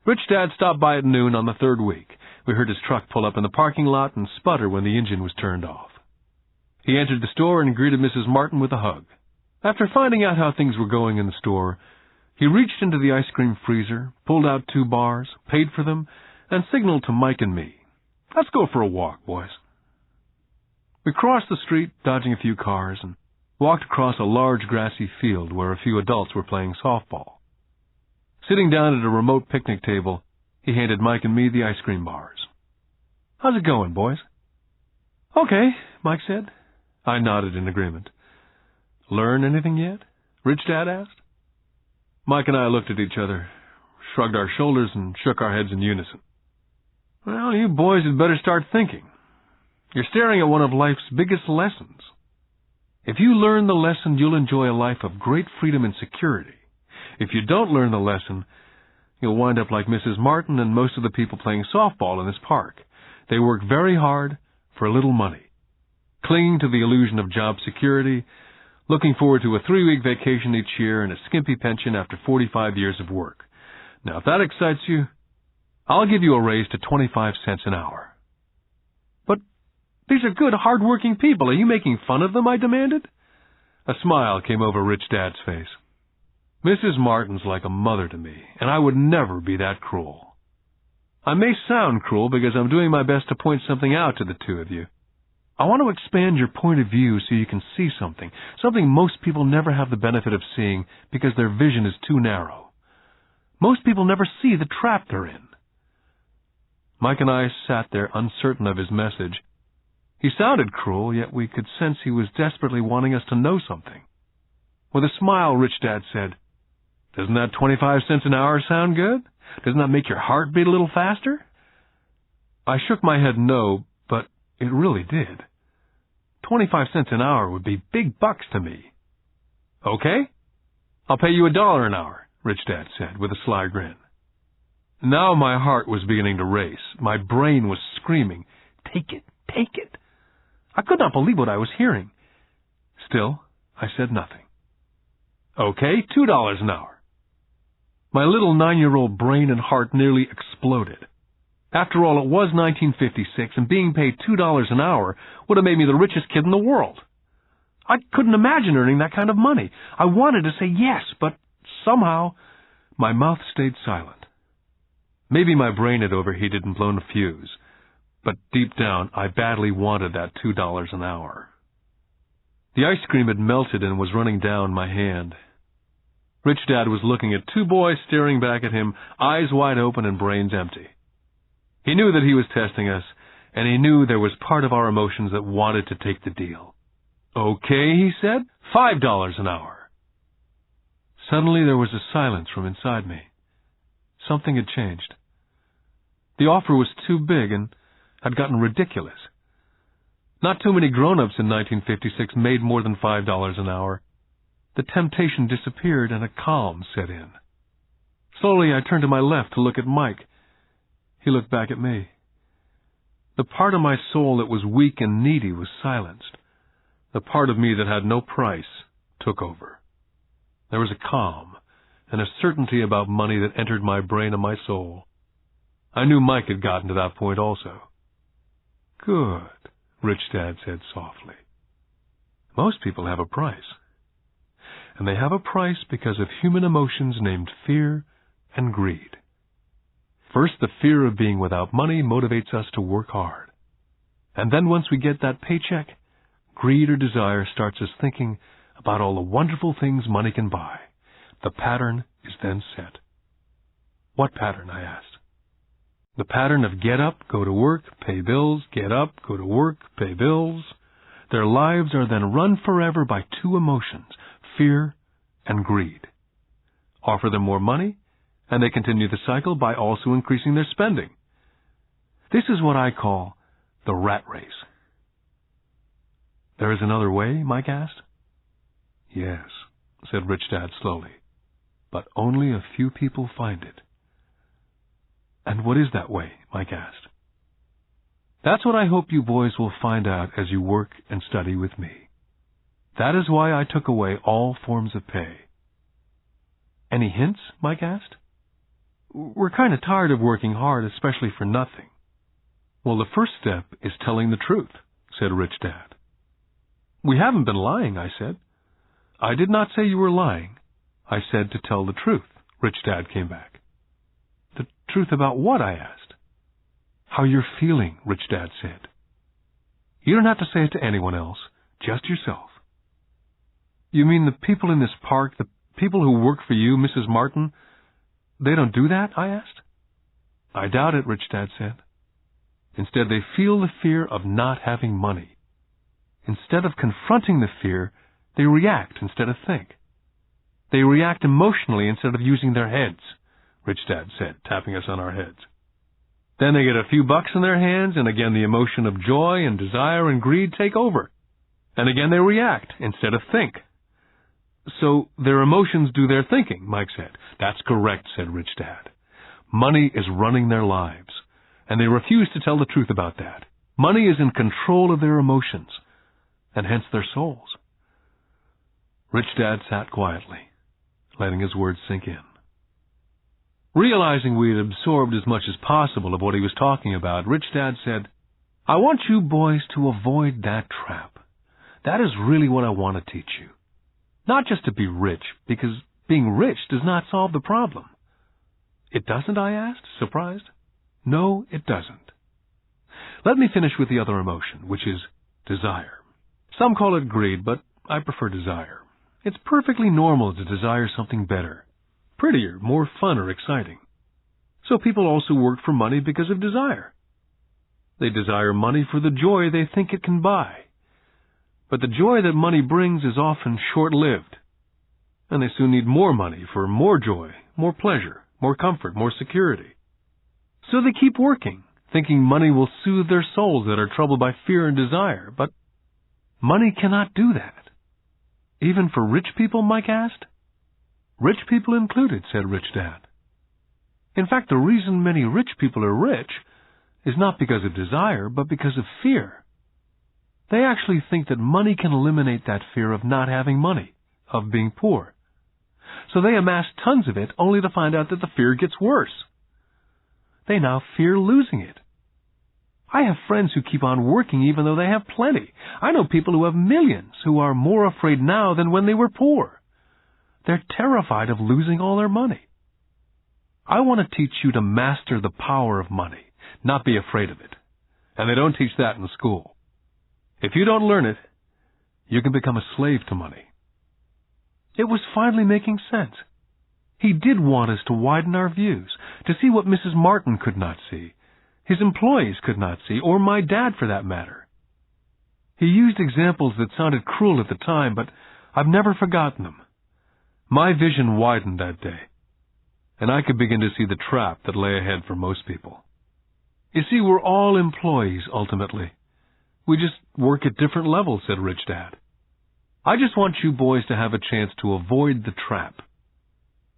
Rich Dad stopped by at noon on the 3rd week. We heard his truck pull up in the parking lot and sputter when the engine was turned off. He entered the store and greeted Mrs. Martin with a hug. After finding out how things were going in the store, he reached into the ice cream freezer, pulled out 2 bars, paid for them, and signaled to Mike and me. Let's go for a walk, boys. We crossed the street, dodging a few cars, and walked across a large grassy field where a few adults were playing softball. Sitting down at a remote picnic table, he handed Mike and me the ice cream bars. How's it going, boys? Okay, Mike said. I nodded in agreement. Learn anything yet? Rich Dad asked. Mike and I looked at each other, shrugged our shoulders, and shook our heads in unison. Well, you boys had better start thinking. You're staring at one of life's biggest lessons. If you learn the lesson, you'll enjoy a life of great freedom and security. If you don't learn the lesson, you'll wind up like Mrs. Martin and most of the people playing softball in this park. They work very hard for a little money, clinging to the illusion of job security, looking forward to a 3-week vacation each year and a skimpy pension after 45 years of work. Now, if that excites you, I'll give you a raise to 25 cents an hour. But these are good, hard-working people. Are you making fun of them? I demanded. A smile came over Rich Dad's face. Mrs. Martin's like a mother to me, and I would never be that cruel. I may sound cruel because I'm doing my best to point something out to the two of you. I want to expand your point of view so you can see something most people never have the benefit of seeing because their vision is too narrow. Most people never see the trap they're in. Mike and I sat there uncertain of his message. He sounded cruel, yet we could sense he was desperately wanting us to know something. With a smile, Rich Dad said, "Doesn't that 25 cents an hour sound good? Doesn't that make your heart beat a little faster?" I shook my head no, but it really did. 25 cents an hour would be big bucks to me. "Okay, I'll pay you $1 an hour," Rich Dad said with a sly grin. Now my heart was beginning to race. My brain was screaming, "Take it, take it." I could not believe what I was hearing. Still, I said nothing. "Okay, $2 an hour." My little 9-year-old brain and heart nearly exploded. After all, it was 1956, and being paid $2 an hour would have made me the richest kid in the world. I couldn't imagine earning that kind of money. I wanted to say yes, but somehow my mouth stayed silent. Maybe my brain had overheated and blown a fuse, but deep down I badly wanted that $2 an hour. The ice cream had melted and was running down my hand. Rich Dad was looking at two boys staring back at him, eyes wide open and brains empty. He knew that he was testing us, and he knew there was part of our emotions that wanted to take the deal. "Okay," he said, $5 an hour. Suddenly there was a silence from inside me. Something had changed. The offer was too big and had gotten ridiculous. Not too many grown-ups in 1956 made more than $5 an hour. The temptation disappeared and a calm set in. Slowly I turned to my left to look at Mike. He looked back at me. The part of my soul that was weak and needy was silenced. The part of me that had no price took over. There was a calm and a certainty about money that entered my brain and my soul. I knew Mike had gotten to that point also. "Good," Rich Dad said softly. "Most people have a price. And they have a price because of human emotions named fear and greed. First, the fear of being without money motivates us to work hard. And then once we get that paycheck, greed or desire starts us thinking about all the wonderful things money can buy. The pattern is then set." "What pattern?" I asked. "The pattern of get up, go to work, pay bills, get up, go to work, pay bills. Their lives are then run forever by two emotions, fear and greed. Offer them more money, and they continue the cycle by also increasing their spending. This is what I call the rat race." "There is another way?" Mike asked. "Yes," said Rich Dad slowly, "but only a few people find it." "And what is that way?" Mike asked. "That's what I hope you boys will find out as you work and study with me. That is why I took away all forms of pay." "Any hints?" Mike asked. "We're kind of tired of working hard, especially for nothing." "Well, the first step is telling the truth," said Rich Dad. "We haven't been lying," I said. "I did not say you were lying. I said to tell the truth," Rich Dad came back. "The truth about what?" I asked. "How you're feeling," Rich Dad said. "You don't have to say it to anyone else, just yourself." "You mean the people in this park, the people who work for you, Mrs. Martin, they don't do that?" I asked. "I doubt it," Rich Dad said. "Instead, they feel the fear of not having money. Instead of confronting the fear, they react instead of think. They react emotionally instead of using their heads," Rich Dad said, tapping us on our heads. "Then they get a few bucks in their hands, and again the emotion of joy and desire and greed take over. And again they react instead of think." "So their emotions do their thinking," Mike said. "That's correct," said Rich Dad. "Money is running their lives, and they refuse to tell the truth about that. Money is in control of their emotions, and hence their souls." Rich Dad sat quietly, letting his words sink in. Realizing we had absorbed as much as possible of what he was talking about, Rich Dad said, "I want you boys to avoid that trap. That is really what I want to teach you. Not just to be rich, because being rich does not solve the problem." "It doesn't?" I asked, surprised. No, it doesn't. Let me finish with the other emotion, which is desire. Some call it greed, but I prefer desire. It's perfectly normal to desire something better, prettier, more fun or exciting. So people also work for money because of desire. They desire money for the joy they think it can buy. But the joy that money brings is often short-lived, and they soon need more money for more joy, more pleasure, more comfort, more security. So they keep working, thinking money will soothe their souls that are troubled by fear and desire. But money cannot do that. Even for rich people, Mike asked. Rich people included, said Rich Dad. In fact, the reason many rich people are rich is not because of desire, but because of fear. They actually think that money can eliminate that fear of not having money, of being poor. So they amass tons of it only to find out that the fear gets worse. They now fear losing it. I have friends who keep on working even though they have plenty. I know people who have millions who are more afraid now than when they were poor. They're terrified of losing all their money. I want to teach you to master the power of money, not be afraid of it. And they don't teach that in school. If you don't learn it, you can become a slave to money. It was finally making sense. He did want us to widen our views, to see what Mrs. Martin could not see, his employees could not see, or my dad for that matter. He used examples that sounded cruel at the time, but I've never forgotten them. My vision widened that day, and I could begin to see the trap that lay ahead for most people. You see, we're all employees, ultimately. We just work at different levels, said Rich Dad. I just want you boys to have a chance to avoid the trap.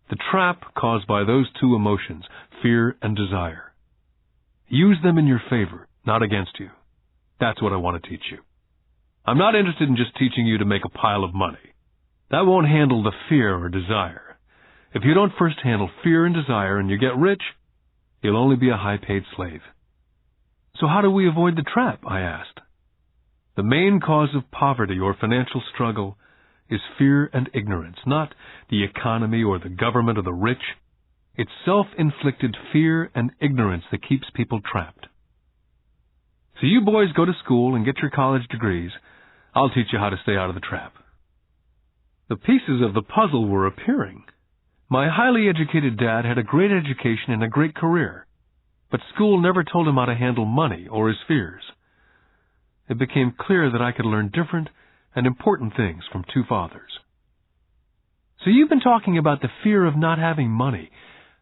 The trap caused by those two emotions, fear and desire. Use them in your favor, not against you. That's what I want to teach you. I'm not interested in just teaching you to make a pile of money. That won't handle the fear or desire. If you don't first handle fear and desire and you get rich, you'll only be a high-paid slave. So how do we avoid the trap? I asked. The main cause of poverty or financial struggle is fear and ignorance, not the economy or the government or the rich. It's self-inflicted fear and ignorance that keeps people trapped. So you boys go to school and get your college degrees. I'll teach you how to stay out of the trap. The pieces of the puzzle were appearing. My highly educated dad had a great education and a great career, but school never told him how to handle money or his fears. It became clear that I could learn different and important things from two fathers. So you've been talking about the fear of not having money.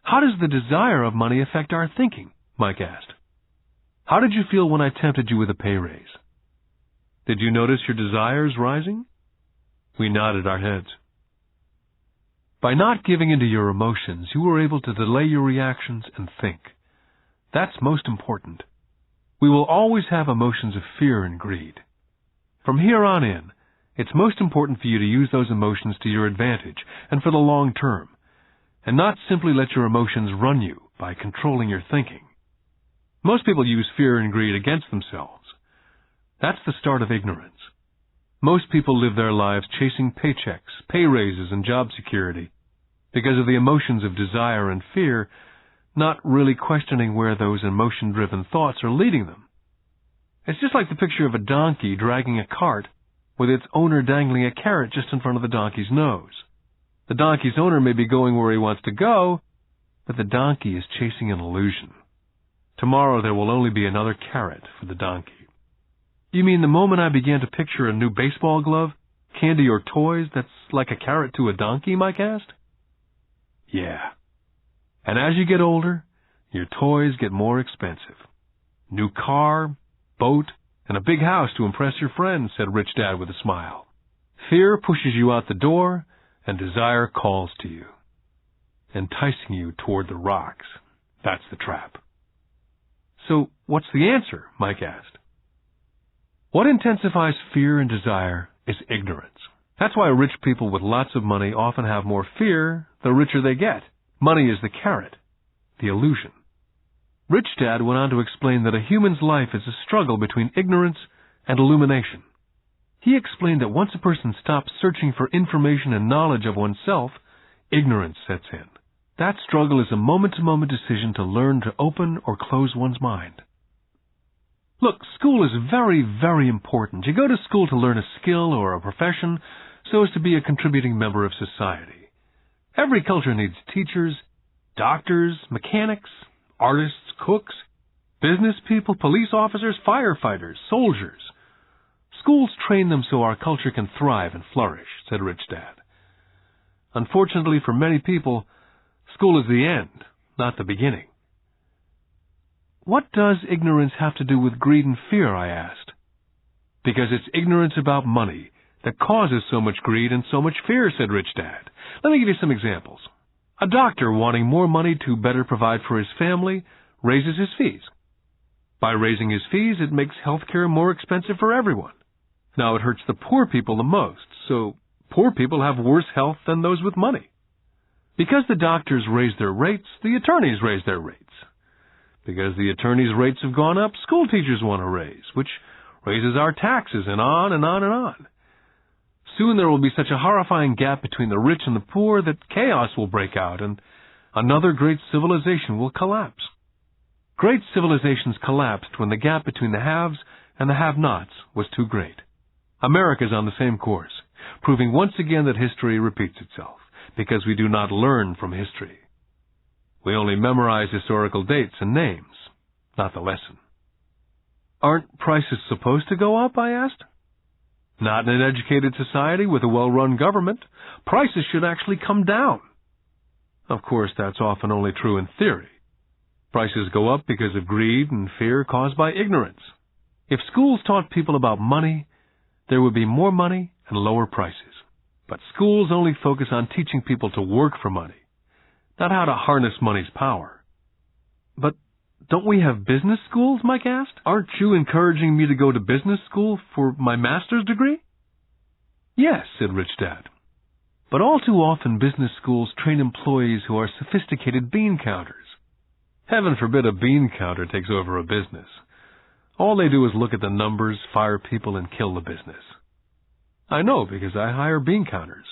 How does the desire of money affect our thinking? Mike asked. How did you feel when I tempted you with a pay raise? Did you notice your desires rising? We nodded our heads. By not giving into your emotions, you were able to delay your reactions and think. That's most important. We will always have emotions of fear and greed. From here on in, it's most important for you to use those emotions to your advantage and for the long term, and not simply let your emotions run you by controlling your thinking. Most people use fear and greed against themselves. That's the start of ignorance. Most people live their lives chasing paychecks, pay raises, and job security because of the emotions of desire and fear, not really questioning where those emotion-driven thoughts are leading them. It's just like the picture of a donkey dragging a cart with its owner dangling a carrot just in front of the donkey's nose. The donkey's owner may be going where he wants to go, but the donkey is chasing an illusion. Tomorrow there will only be another carrot for the donkey. You mean the moment I began to picture a new baseball glove, candy or toys that's like a carrot to a donkey, Mike asked? Yeah. And as you get older, your toys get more expensive. New car, boat, and a big house to impress your friends, said Rich Dad with a smile. Fear pushes you out the door, and desire calls to you, enticing you toward the rocks. That's the trap. So what's the answer? Mike asked. What intensifies fear and desire is ignorance. That's why rich people with lots of money often have more fear the richer they get. Money is the carrot, the illusion. Rich Dad went on to explain that a human's life is a struggle between ignorance and illumination. He explained that once a person stops searching for information and knowledge of oneself, ignorance sets in. That struggle is a moment-to-moment decision to learn to open or close one's mind. Look, school is very, very important. You go to school to learn a skill or a profession so as to be a contributing member of society. Every culture needs teachers, doctors, mechanics, artists, cooks, business people, police officers, firefighters, soldiers. Schools train them so our culture can thrive and flourish, said Rich Dad. Unfortunately for many people, school is the end, not the beginning. What does ignorance have to do with greed and fear, I asked. Because it's ignorance about money that causes so much greed and so much fear, said Rich Dad. Let me give you some examples. A doctor wanting more money to better provide for his family raises his fees. By raising his fees, it makes healthcare more expensive for everyone. Now, it hurts the poor people the most, so poor people have worse health than those with money. Because the doctors raise their rates, the attorneys raise their rates. Because the attorneys' rates have gone up, school teachers want a raise, which raises our taxes, and on and on and on. Soon there will be such a horrifying gap between the rich and the poor that chaos will break out, and another great civilization will collapse. Great civilizations collapsed when the gap between the haves and the have-nots was too great. America is on the same course, proving once again that history repeats itself, because we do not learn from history. We only memorize historical dates and names, not the lesson. Aren't prices supposed to go up, I asked. Not in an educated society with a well-run government. Prices should actually come down. Of course, that's often only true in theory. Prices go up because of greed and fear caused by ignorance. If schools taught people about money, there would be more money and lower prices. But schools only focus on teaching people to work for money, not how to harness money's power. But don't we have business schools, Mike asked? Aren't you encouraging me to go to business school for my master's degree? Yes, said Rich Dad. But all too often business schools train employees who are sophisticated bean counters. Heaven forbid a bean counter takes over a business. All they do is look at the numbers, fire people, and kill the business. I know because I hire bean counters.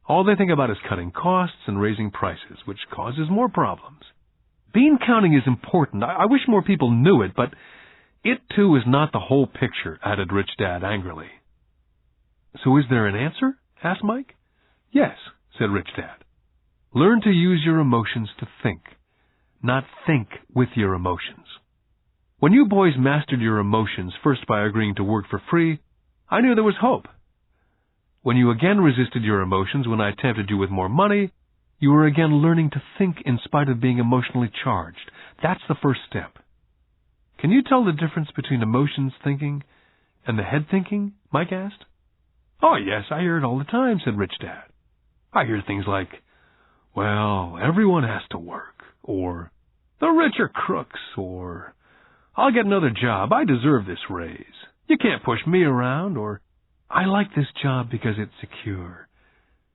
All they think about is cutting costs and raising prices, which causes more problems. Bean counting is important. I wish more people knew it, but it too is not the whole picture, added Rich Dad angrily. So is there an answer? Asked Mike. Yes, said Rich Dad. Learn to use your emotions to think, not think with your emotions. When you boys mastered your emotions, first by agreeing to work for free, I knew there was hope. When you again resisted your emotions when I tempted you with more money, you were again learning to think in spite of being emotionally charged. That's the first step. Can you tell the difference between emotions thinking and the head thinking? Mike asked. Oh, yes, I hear it all the time, said Rich Dad. I hear things like, well, everyone has to work, or the rich are crooks, or I'll get another job, I deserve this raise. You can't push me around, or I like this job because it's secure.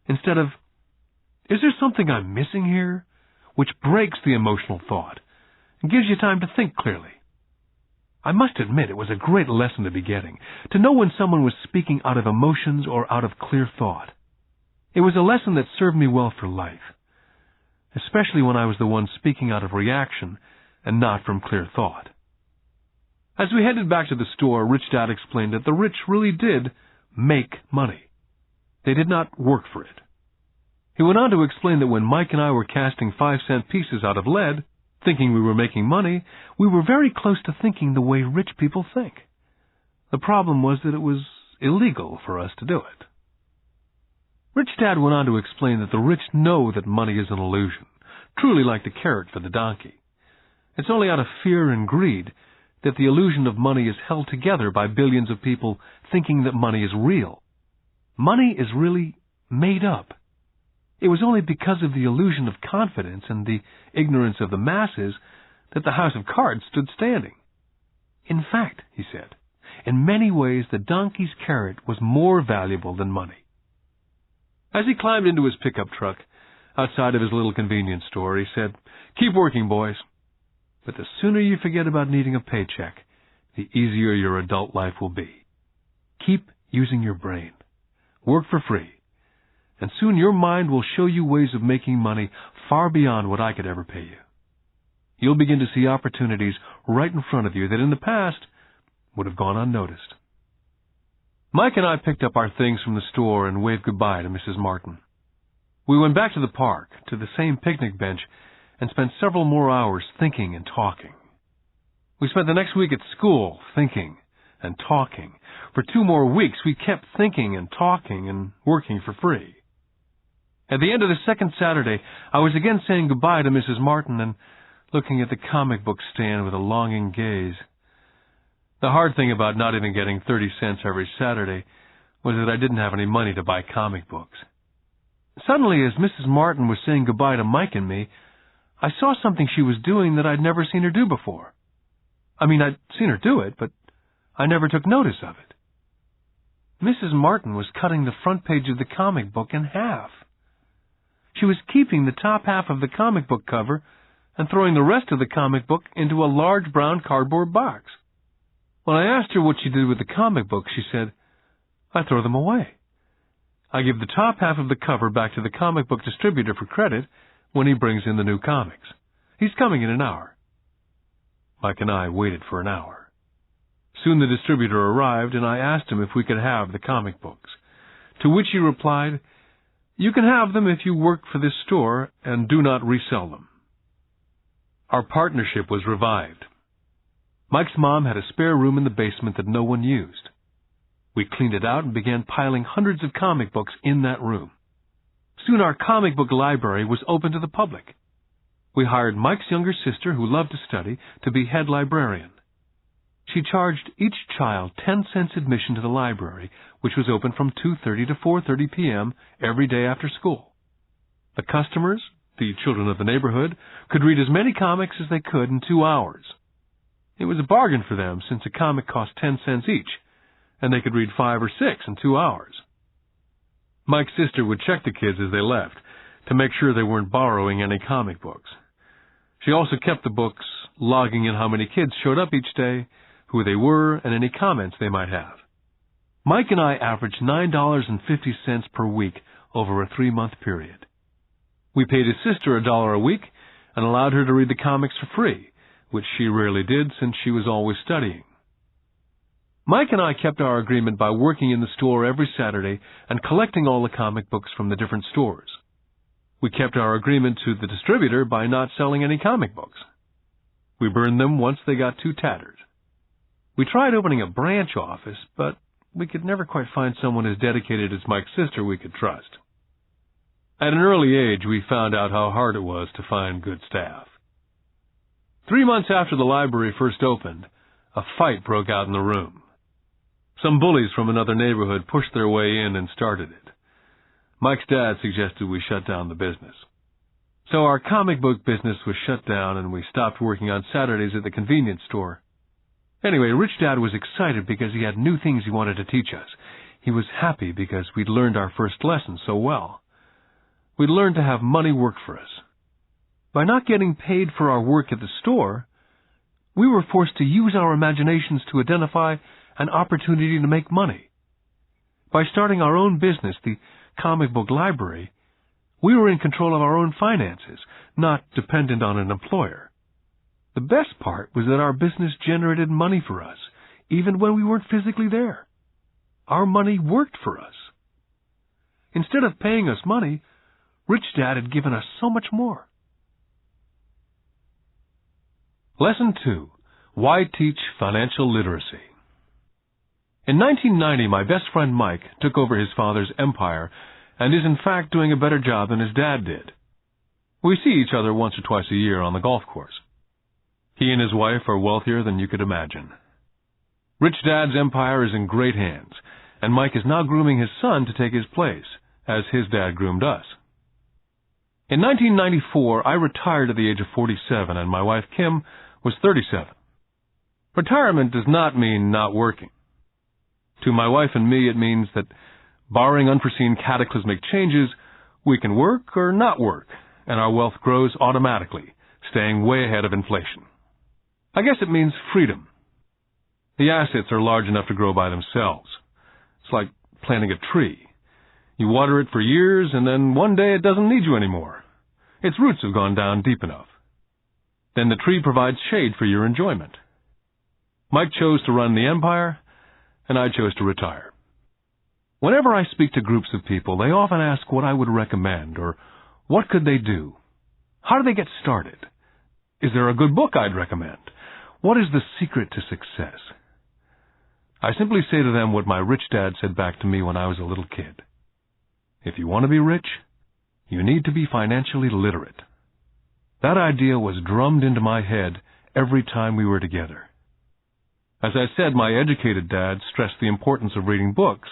Instead of, is there something I'm missing here? Which breaks the emotional thought and gives you time to think clearly. I must admit it was a great lesson to be getting, to know when someone was speaking out of emotions or out of clear thought. It was a lesson that served me well for life, especially when I was the one speaking out of reaction and not from clear thought. As we headed back to the store, Rich Dad explained that the rich really did make money. They did not work for it. He went on to explain that when Mike and I were casting 5-cent pieces out of lead, thinking we were making money, we were very close to thinking the way rich people think. The problem was that it was illegal for us to do it. Rich Dad went on to explain that the rich know that money is an illusion, truly like the carrot for the donkey. It's only out of fear and greed that the illusion of money is held together by billions of people thinking that money is real. Money is really made up. It was only because of the illusion of confidence and the ignorance of the masses that the house of cards stood standing. In fact, he said, in many ways the donkey's carrot was more valuable than money. As he climbed into his pickup truck outside of his little convenience store, he said, "Keep working, boys. But the sooner you forget about needing a paycheck, the easier your adult life will be. Keep using your brain. Work for free. and soon your mind will show you ways of making money far beyond what I could ever pay you. You'll begin to see opportunities right in front of you that in the past would have gone unnoticed. Mike and I picked up our things from the store and waved goodbye to Mrs. Martin. We went back to the park, to the same picnic bench, and spent several more hours thinking and talking. We spent the next week at school thinking and talking. For 2 more weeks, we kept thinking and talking and working for free. At the end of the second Saturday, I was again saying goodbye to Mrs. Martin and looking at the comic book stand with a longing gaze. The hard thing about not even getting 30 cents every Saturday was that I didn't have any money to buy comic books. Suddenly, as Mrs. Martin was saying goodbye to Mike and me, I saw something she was doing that I'd never seen her do before. I mean, I'd seen her do it, but I never took notice of it. Mrs. Martin was cutting the front page of the comic book in half. She was keeping the top half of the comic book cover and throwing the rest of the comic book into a large brown cardboard box. When I asked her what she did with the comic books, she said, "I throw them away. I give the top half of the cover back to the comic book distributor for credit when he brings in the new comics. He's coming in an hour." Mike and I waited for an hour. Soon the distributor arrived, and I asked him if we could have the comic books, to which he replied, "You can have them if you work for this store and do not resell them." Our partnership was revived. Mike's mom had a spare room in the basement that no one used. We cleaned it out and began piling hundreds of comic books in that room. Soon our comic book library was open to the public. We hired Mike's younger sister, who loved to study, to be head librarian. She charged each child 10 cents admission to the library, which was open from 2:30 to 4:30 p.m. every day after school. The customers, the children of the neighborhood, could read as many comics as they could in 2 hours. It was a bargain for them, since a comic cost 10 cents each, and they could read 5 or 6 in 2 hours. Mike's sister would check the kids as they left to make sure they weren't borrowing any comic books. She also kept the books, logging in how many kids showed up each day, who they were, and any comments they might have. Mike and I averaged $9.50 per week over a 3-month period. We paid his sister $1 a week and allowed her to read the comics for free, which she rarely did since she was always studying. Mike and I kept our agreement by working in the store every Saturday and collecting all the comic books from the different stores. We kept our agreement to the distributor by not selling any comic books. We burned them once they got too tattered. We tried opening a branch office, but we could never quite find someone as dedicated as Mike's sister we could trust. At an early age, we found out how hard it was to find good staff. 3 months after the library first opened, a fight broke out in the room. Some bullies from another neighborhood pushed their way in and started it. Mike's dad suggested we shut down the business. So our comic book business was shut down, and we stopped working on Saturdays at the convenience store. Anyway, Rich Dad was excited because he had new things he wanted to teach us. He was happy because we'd learned our first lesson so well. We'd learned to have money work for us. By not getting paid for our work at the store, we were forced to use our imaginations to identify an opportunity to make money. By starting our own business, the comic book library, we were in control of our own finances, not dependent on an employer. The best part was that our business generated money for us, even when we weren't physically there. Our money worked for us. Instead of paying us money, Rich Dad had given us so much more. Lesson 2. Why Teach Financial Literacy? In 1990, my best friend Mike took over his father's empire and is in fact doing a better job than his dad did. We see each other once or twice a year on the golf course. He and his wife are wealthier than you could imagine. Rich Dad's empire is in great hands, and Mike is now grooming his son to take his place, as his dad groomed us. In 1994, I retired at the age of 47, and my wife Kim was 37. Retirement does not mean not working. To my wife and me, it means that, barring unforeseen cataclysmic changes, we can work or not work, and our wealth grows automatically, staying way ahead of inflation. I guess it means freedom. The assets are large enough to grow by themselves. It's like planting a tree. You water it for years, and then one day it doesn't need you anymore. Its roots have gone down deep enough. Then the tree provides shade for your enjoyment. Mike chose to run the empire, and I chose to retire. Whenever I speak to groups of people, they often ask what I would recommend, or what could they do? How do they get started? Is there a good book I'd recommend? What is the secret to success? I simply say to them what my rich dad said back to me when I was a little kid. If you want to be rich, you need to be financially literate. That idea was drummed into my head every time we were together. As I said, my educated dad stressed the importance of reading books,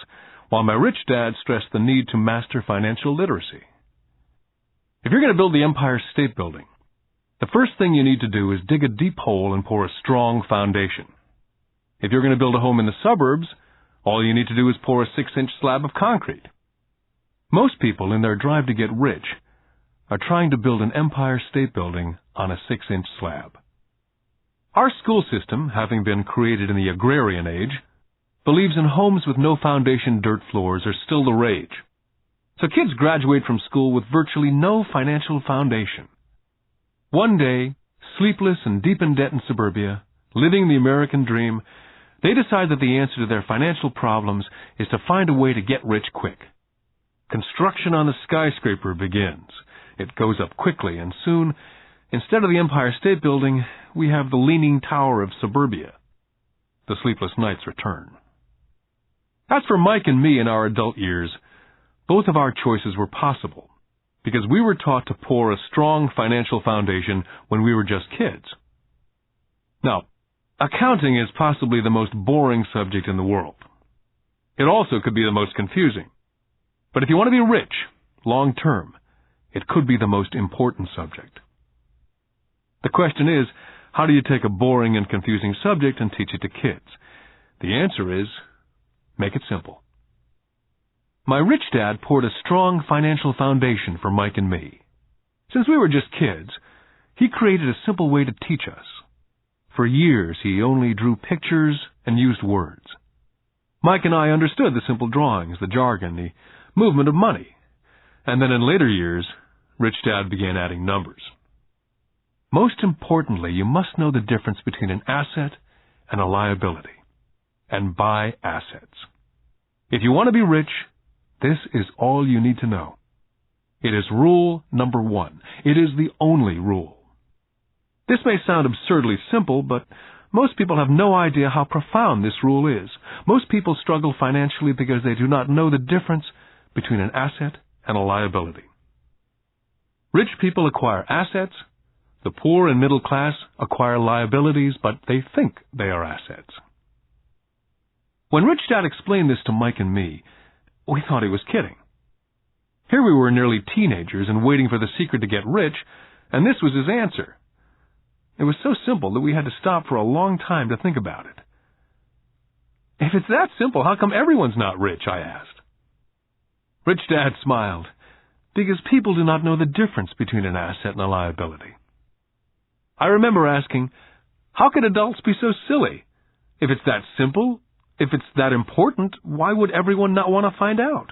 while my rich dad stressed the need to master financial literacy. If you're going to build the Empire State Building, the first thing you need to do is dig a deep hole and pour a strong foundation. If you're going to build a home in the suburbs, all you need to do is pour a 6-inch slab of concrete. Most people, in their drive to get rich, are trying to build an Empire State Building on a 6-inch slab. Our school system, having been created in the agrarian age, believes in homes with no foundation dirt floors are still the rage. So kids graduate from school with virtually no financial foundation. One day, sleepless and deep in debt in suburbia, living the American dream, they decide that the answer to their financial problems is to find a way to get rich quick. Construction on the skyscraper begins. It goes up quickly, and soon, instead of the Empire State Building, we have the Leaning Tower of suburbia. The sleepless nights return. As for Mike and me in our adult years, both of our choices were possible, because we were taught to pour a strong financial foundation when we were just kids. Now, accounting is possibly the most boring subject in the world. It also could be the most confusing. But if you want to be rich, long-term, it could be the most important subject. The question is, how do you take a boring and confusing subject and teach it to kids? The answer is, make it simple. My rich dad poured a strong financial foundation for Mike and me. Since we were just kids, he created a simple way to teach us. For years, he only drew pictures and used words. Mike and I understood the simple drawings, the jargon, the movement of money. And then in later years, Rich Dad began adding numbers. Most importantly, you must know the difference between an asset and a liability, and buy assets. If you want to be rich, this is all you need to know. It is rule number 1. It is the only rule. This may sound absurdly simple, but most people have no idea how profound this rule is. Most people struggle financially because they do not know the difference between an asset and a liability. Rich people acquire assets. The poor and middle class acquire liabilities, but they think they are assets. When Rich Dad explained this to Mike and me, we thought he was kidding. Here we were nearly teenagers and waiting for the secret to get rich, and this was his answer. It was so simple that we had to stop for a long time to think about it. If it's that simple, how come everyone's not rich? I asked. Rich Dad smiled, because people do not know the difference between an asset and a liability. I remember asking, how can adults be so silly? If it's that simple, if it's that important, why would everyone not want to find out?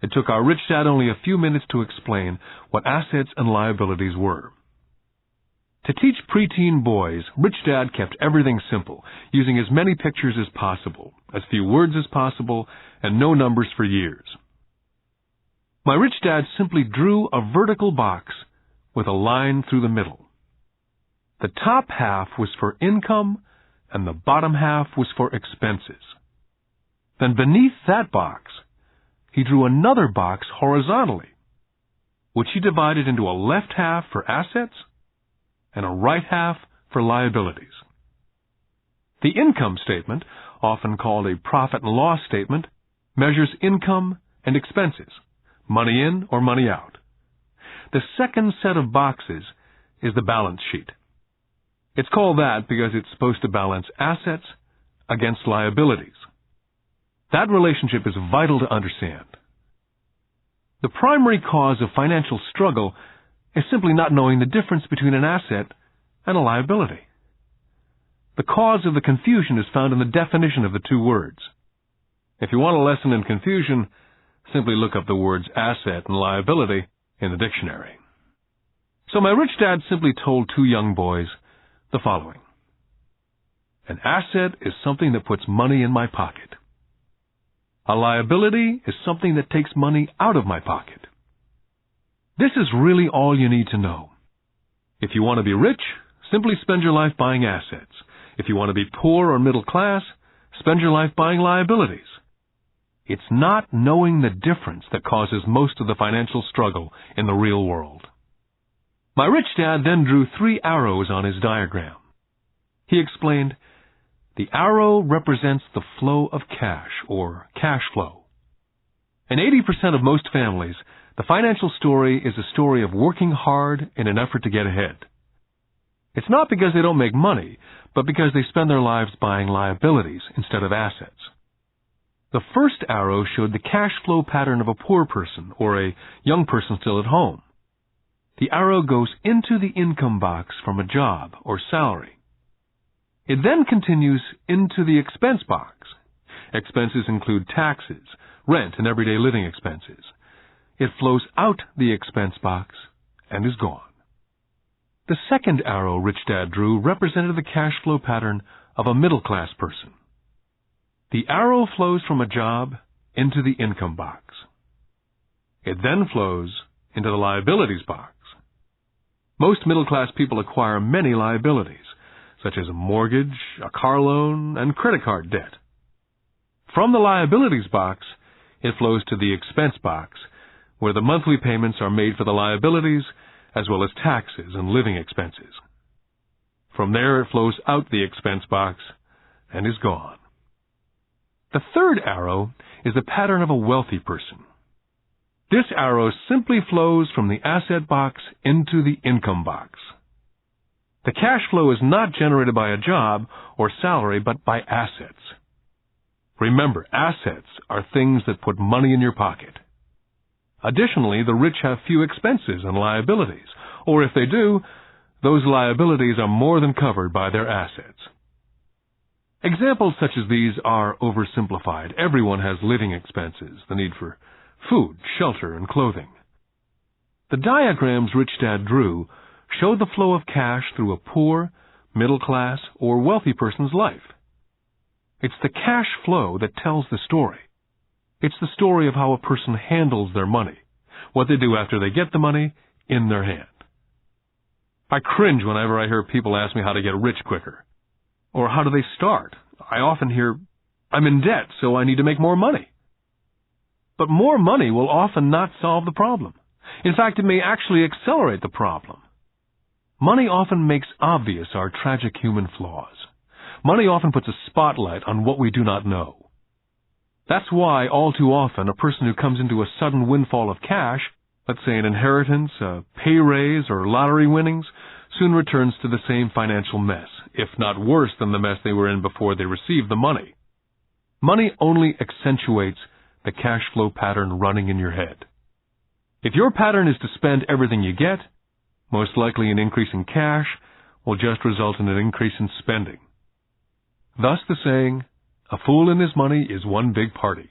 It took our Rich Dad only a few minutes to explain what assets and liabilities were. To teach preteen boys, Rich Dad kept everything simple, using as many pictures as possible, as few words as possible, and no numbers for years. My Rich Dad simply drew a vertical box with a line through the middle. The top half was for income, and the bottom half was for expenses. Then beneath that box, he drew another box horizontally, which he divided into a left half for assets and a right half for liabilities. The income statement, often called a profit and loss statement, measures income and expenses, money in or money out. The second set of boxes is the balance sheet. It's called that because it's supposed to balance assets against liabilities. That relationship is vital to understand. The primary cause of financial struggle is simply not knowing the difference between an asset and a liability. The cause of the confusion is found in the definition of the two words. If you want a lesson in confusion, Simply look up the words asset and liability in the dictionary. So my rich dad simply told two young boys the following. An asset is something that puts money in my pocket. A liability is something that takes money out of my pocket. This is really all you need to know. If you want to be rich, simply spend your life buying assets. If you want to be poor or middle class, spend your life buying liabilities. It's not knowing the difference that causes most of the financial struggle in the real world. My rich dad then drew 3 arrows on his diagram. He explained, the arrow represents the flow of cash, or cash flow. In 80% of most families, the financial story is a story of working hard in an effort to get ahead. It's not because they don't make money, but because they spend their lives buying liabilities instead of assets. The first arrow showed the cash flow pattern of a poor person or a young person still at home. The arrow goes into the income box from a job or salary. It then continues into the expense box. Expenses include taxes, rent, and everyday living expenses. It flows out the expense box and is gone. The second arrow Rich Dad drew represented the cash flow pattern of a middle-class person. The arrow flows from a job into the income box. It then flows into the liabilities box. Most middle-class people acquire many liabilities, such as a mortgage, a car loan, and credit card debt. From the liabilities box, it flows to the expense box, where the monthly payments are made for the liabilities, as well as taxes and living expenses. From there, it flows out the expense box and is gone. The third arrow is the pattern of a wealthy person. This arrow simply flows from the asset box into the income box. The cash flow is not generated by a job or salary, but by assets. Remember, assets are things that put money in your pocket. Additionally, the rich have few expenses and liabilities, or if they do, those liabilities are more than covered by their assets. Examples such as these are oversimplified. Everyone has living expenses, the need for food, shelter, and clothing. The diagrams Rich Dad drew show the flow of cash through a poor, middle class, or wealthy person's life. It's the cash flow that tells the story. It's the story of how a person handles their money, what they do after they get the money in their hand. I cringe whenever I hear people ask me how to get rich quicker. Or how do they start? I often hear, I'm in debt, so I need to make more money. But more money will often not solve the problem. In fact, it may actually accelerate the problem. Money often makes obvious our tragic human flaws. Money often puts a spotlight on what we do not know. That's why, all too often, a person who comes into a sudden windfall of cash, let's say an inheritance, a pay raise, or lottery winnings, soon returns to the same financial mess, if not worse than the mess they were in before they received the money. Money only accentuates the cash flow pattern running in your head. If your pattern is to spend everything you get, most likely an increase in cash will just result in an increase in spending. Thus the saying, a fool and his money is one big party.